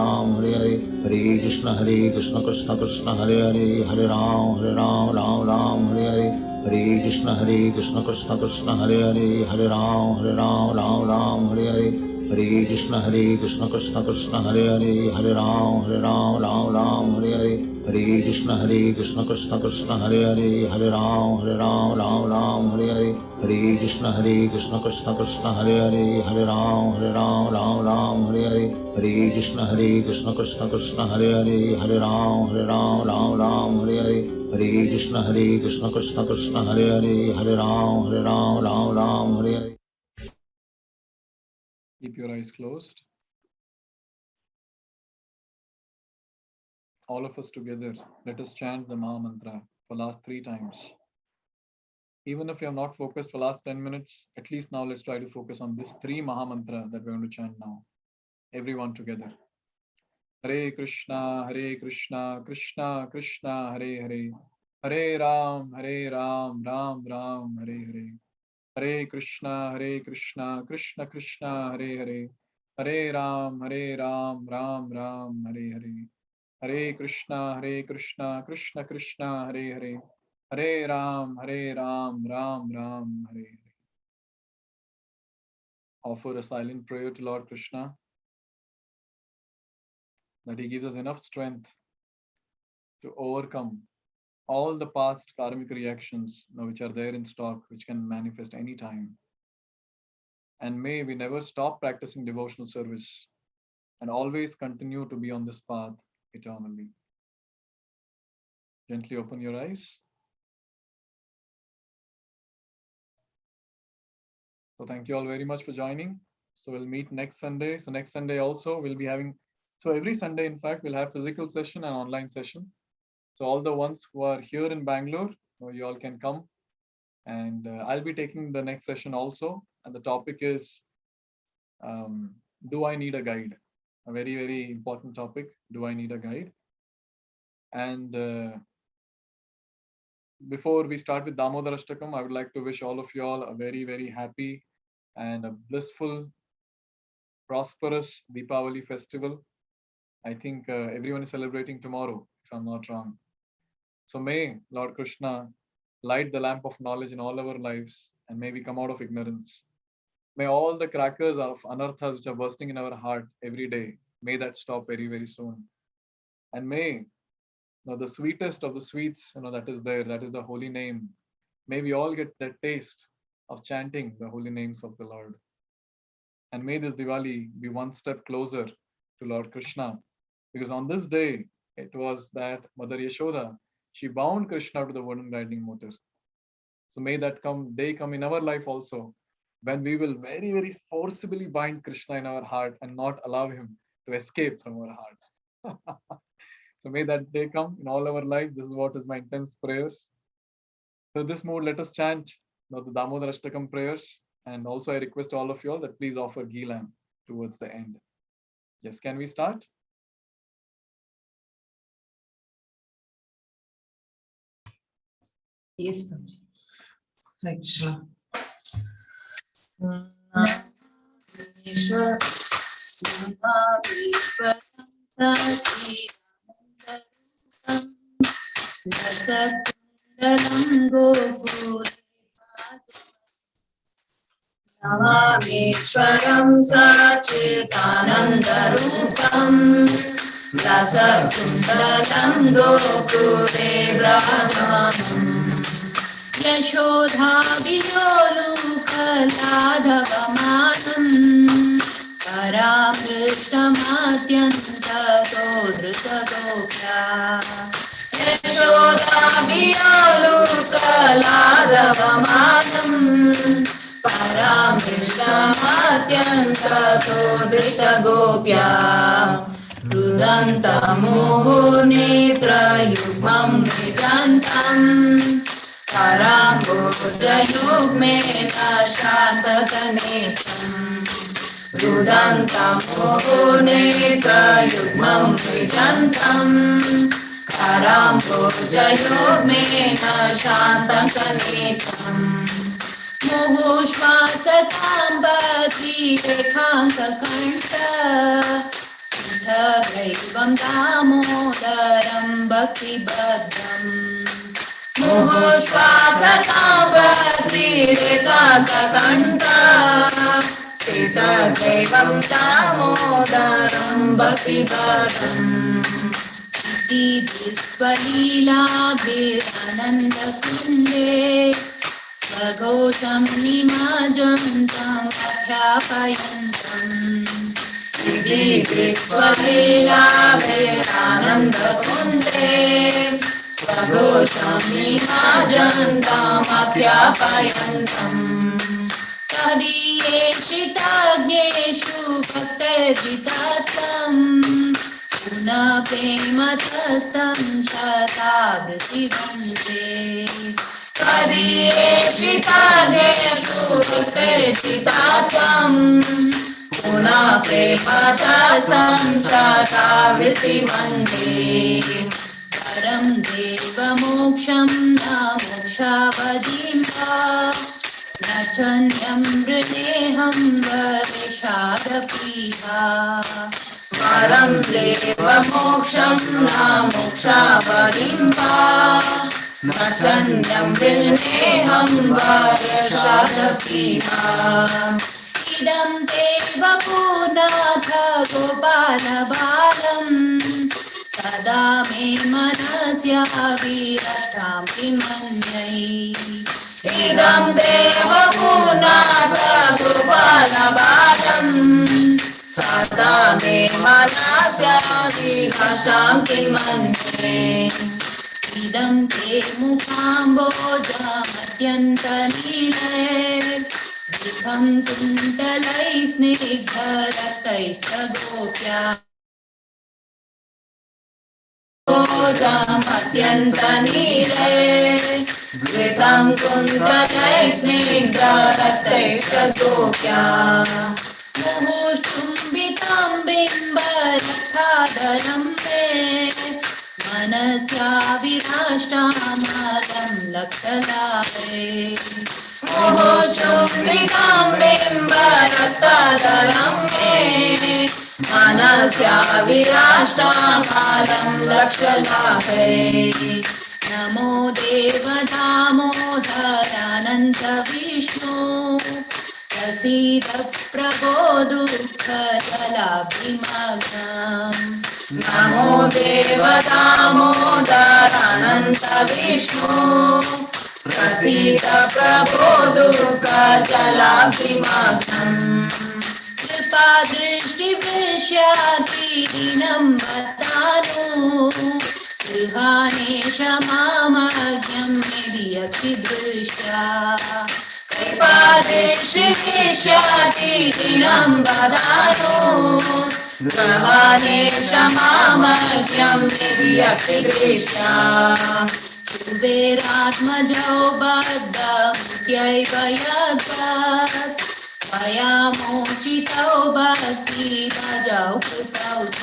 Ram Hare Hare. Hare Krishna Krishna Krishna Hare Hare, Hare Ram, Ram Hare Hare. Hare Krishna Krishna Krishna Hare Hare, Hare Ram, Ram Hare Hare. Hare Krishna Krishna Krishna Hare Hare, Hare Ram, Ram Hare Hare. Hare Krishna Krishna Krishna Hare Hare, Hare Ram, Ram Hare Hare. Hare Krishna Krishna Krishna Hare Hare, Hare Ram, Ram Hare Hare. Hare Krishna Krishna Krishna Hare Hare, Hare Ram, Ram Hare Hare. Keep your eyes closed. All of us together, let us chant the Maha Mantra for last 3 times. Even if you have not focused for last 10 minutes, at least now let's try to focus on this 3 Maha Mantra that we're going to chant now. Everyone together. Hare Krishna, Krishna Krishna, Hare Hare. Hare Ram, Ram Ram, Hare Hare. Hare Krishna, Krishna Krishna, Hare Hare. Hare Ram, Ram Ram, Hare Hare. Hare Krishna, Krishna Krishna, Hare Hare. Hare Ram, Ram Ram, Hare Hare. Offer a silent prayer to Lord Krishna that he gives us enough strength to overcome all the past karmic reactions, which are there in stock, which can manifest anytime. And may we never stop practicing devotional service and always continue to be on this path eternally. Gently open your eyes. So thank you all very much for joining. So we'll meet next Sunday. So next Sunday also we'll be having, so every Sunday in fact we'll have physical session and online session. So all the ones who are here in Bangalore, you all can come, and I'll be taking the next session also. And the topic is, do I need a guide? A very, very important topic. Do I need a guide? And before we start with Damodar Ashtakam, I would like to wish all of you all a very, very happy and a blissful, prosperous Deepavali festival. I think everyone is celebrating tomorrow, if I'm not wrong. So may Lord Krishna light the lamp of knowledge in all our lives, and may we come out of ignorance. May all the crackers of anarthas which are bursting in our heart every day, may that stop very, very soon. And may the sweetest of the sweets, that is there, that is the holy name. May we all get that taste of chanting the holy names of the Lord. And may this Diwali be one step closer to Lord Krishna, because on this day, it was that Mother Yashoda, she bound Krishna to the wooden riding motor. So may that day come in our life also, when we will very, very forcibly bind Krishna in our heart and not allow him to escape from our heart. So may that day come in all our life. This is what is my intense prayers. So this mood, let us chant the Damodar Ashtakam prayers. And also I request all of you all that please offer ghee lamp towards the end. Yes, can we start? Yes, Prabhuji. Hare Krishna. Navameshwaram Sachitanandarupam Rasakundalam Gokule Brajanam Yashodhaviyolukaladhavamanam Paramrishtamadhyanta Dodrutagopya Yashodhaviyolukaladhavamanam Paramrishtamadhyanta Dodrutagopya Rudantamuhurnetra yugmam vijantam Parambodayugmena shantakanekam Rudantamuhurnetra yugmam vijantam Parambodayugmena shantakanekam Muhushvasatam bhati rekhankakanta Graivam damodaram bhakti badram Muhushvasatam bhati rekhankakanta Sita Graivam damodaram bhakti badram Iti visvalila bhirananda kunde Svagotam nimajantam adhyapayantam Siddhi Vikshvalila Verananda Kunde Svagotam nimajantam adhyapayantam Tadiye shritagneshu bhaktirjitatam Puna prematastam shatavriti vande Tadiye shritagneshu bhaktirjitatam Puna prematastam shatavriti vande Param deva moksham na mokshavadimva Nachanyam vrineham varishadapriha Param deva moksham na mokshavadimva Nachanyam vrineham varishadapriha Idam deva punatha gopala balam Sada me मनस्या विरष्टां किमन्यै इदं देवपूर्णात् गोपालबालम् सदा मे मनस्या विरष्टां किमन्ये इदं ते मुखाम्बोजमत्यन्तनीले विधं कुन्तलैः स्निग्धरक्तैश्च गोप्या भोजमत्यन्तनीले विधं कुन्तलैः स्निग्धरक्तैश्च गोप्या मुहुश्चुम्बितां बिम्बरथादलं मे मनस्या विराष्टामलं लक्षलाभे मुहुश्चुम्बितां बिम्बरथादलं मे मनस्या विराष्टामलं लक्षलाभे नमो देवदामोदरानन्त विष्णु प्रसीद प्रभो दुःखजलाभिमग्नम् नमो देवदामोदरानन्त विष्णु प्रसीद प्रभो दुःखजलाभिमग्नम् कृपादृष्टिवृष्यातिदिनं वदानु गृहाणेश मामज्ञं निधियक्षिदृष्ट्या कृपादृष्टिवृष्यातिदिनं वदानु गृहाणेश मामज्ञं निधियक्षिदृष्ट्या कुबेरात्मजौ बद्धमुख्यैव यद्वत् त्वया मोचितौ भक्ति भजौ कृतौ च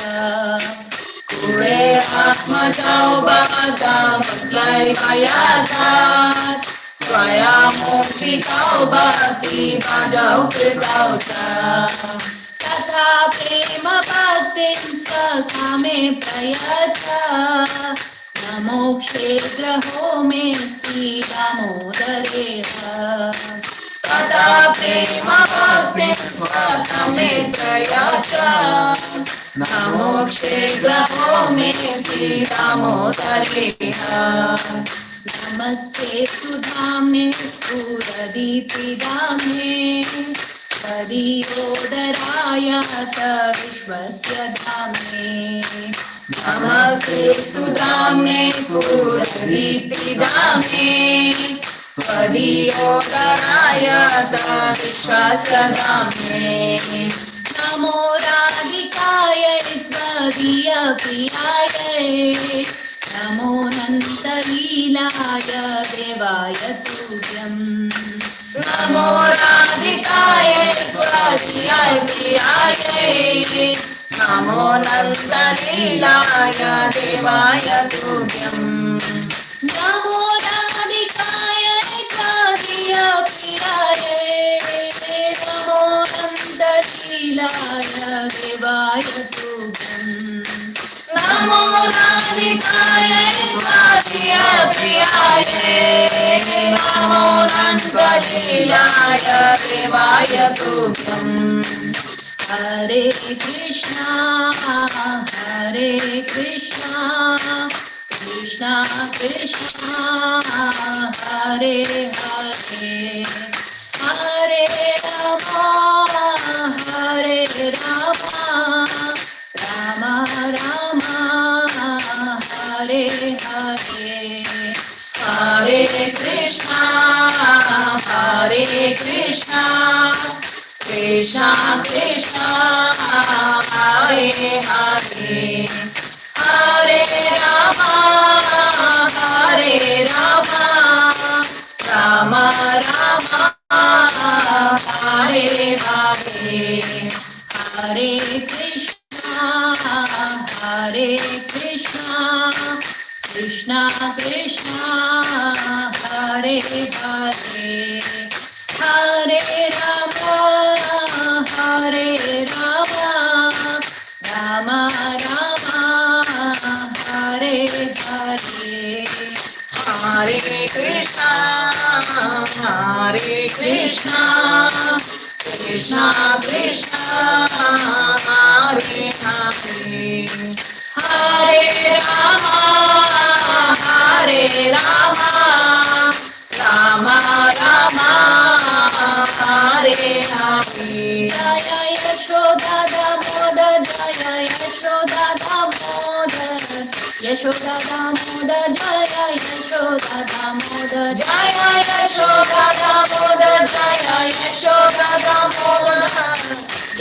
कुबेरात्मजौ बद्धमुख्यैव यद्वत् त्वया मोचितौ भक्ति भजौ कृतौ च तथा प्रेम भक्तिं स्वकामे प्रयच्छ न मोक्षे ग्रहो मेऽस्ति दामोदरेह तथा प्रेम भक्तिं स्वकामे प्रयच्छ न मोक्षे ग्रहो मेऽस्ति दामोदरेह नमस्ते सुधाम्ने स्फुरदीप्तिदाम्ने तदीयोदराय विश्वस्य धाम्ने नमस्ते सुधाम्ने स्फुरदीप्तिदाम्ने तदीयोदराय विश्वस्य धाम्ने नमो राधिकायै त्वदीयप्रियायै नमो नन्दलीलाय देवाय तुभ्यम् नमो राधिकायै त्वदीयप्रियायै नमो नन्दलीलाय देवाय तुभ्यम् नमो राधिकायै त्वदीयप्रियायै नमो नन्दलीलाय देवाय तुभ्यम् नमो राधिकायै त्वदीयप्रियायै नमो नन्दलीलाय देवाय तुभ्यम् हरे Krishna Krishna Krishna Hare Hare Hare Rama Ram Ram Hare Hare Hare Krishna Krishna Krishna Hare Hare Hare Ram Ram Ram Hare Hare Hare Krishna Krishna Krishna Hare Hare Hare Ram Ram Ram Hare Hare Hare Krishna Krishna Krishna Hare Hare Hare Ram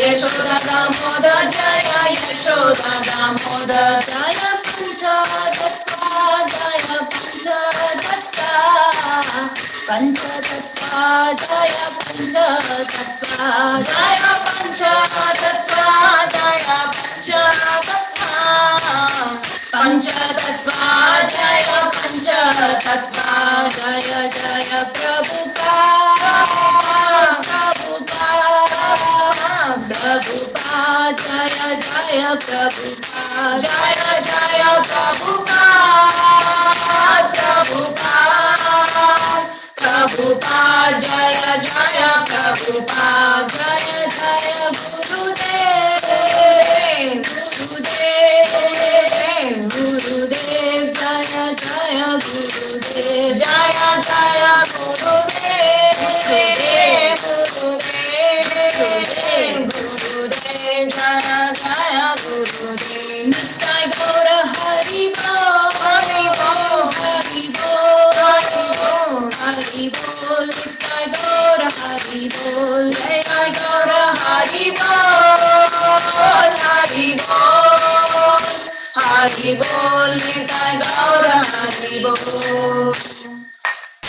Yashoda Damoda Jaya Yashoda Damoda Jaya Panchatattva Jaya Panchatattva Panchatattva Jaya Panchatattva Jaya Panchatattva Jaya Panchatattva Panchatattva Jaya Panchatattva Jaya Jaya Prabhupada Prabhupada Jaya Jaya Prabhupada Jaya Jaya Prabhupada Prabhupada Prabhupada Jaya Jaya Prabhupada Jaya Jaya Gurudev Gurudev Gurudev Jaya Jaya Gurudev Jaya Jaya Gurudev Gurudev Gurudev Jaya Jaya Gurudev Nitai Gaura Hari Bol Hari Bol Hari Bol Hari Bol Nitai Gaura Hari Bol Nitai Gaura Hari Bol Hari Bol Hari Bol Nitai Gaura Hari Bol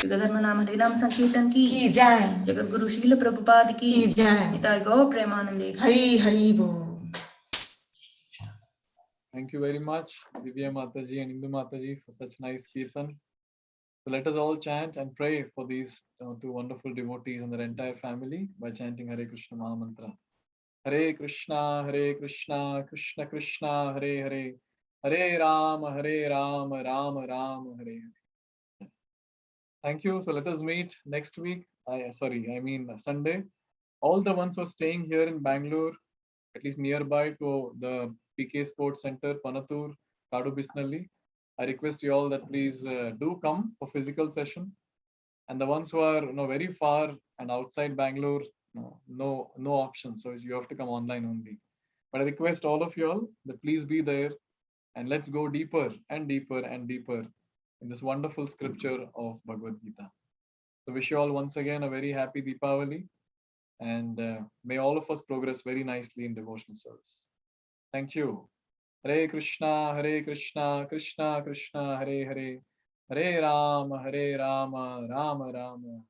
धर्म नाम हरिनाम संकीर्तन की जय जगत गुरु श्रील प्रभुपाद की जय निताय गौ प्रेमानंदे हरि हरि बोल. Thank you very much, Divya Mataji and Indu Mataji, for such nice kirtan. So let us all chant and pray for these two wonderful devotees and their entire family by chanting Hare Krishna Maha Mantra. Hare Krishna, Krishna Krishna, Hare Hare, Hare Rama, Rama Rama, Hare Hare. Thank you. So let us meet next week. Sunday. All the ones who are staying here in Bangalore, at least nearby to the PK Sports Center, Panatur, Kadu Bisnalli, I request you all that please do come for physical session. And the ones who are very far and outside Bangalore, no option. So you have to come online only. But I request all of you all that please be there and let's go deeper and deeper and deeper in this wonderful scripture of Bhagavad Gita. So wish you all once again a very happy Deepavali and may all of us progress very nicely in devotional service. Thank you. Hare Krishna, Krishna Krishna, Hare Hare, Hare Rama, Rama Rama.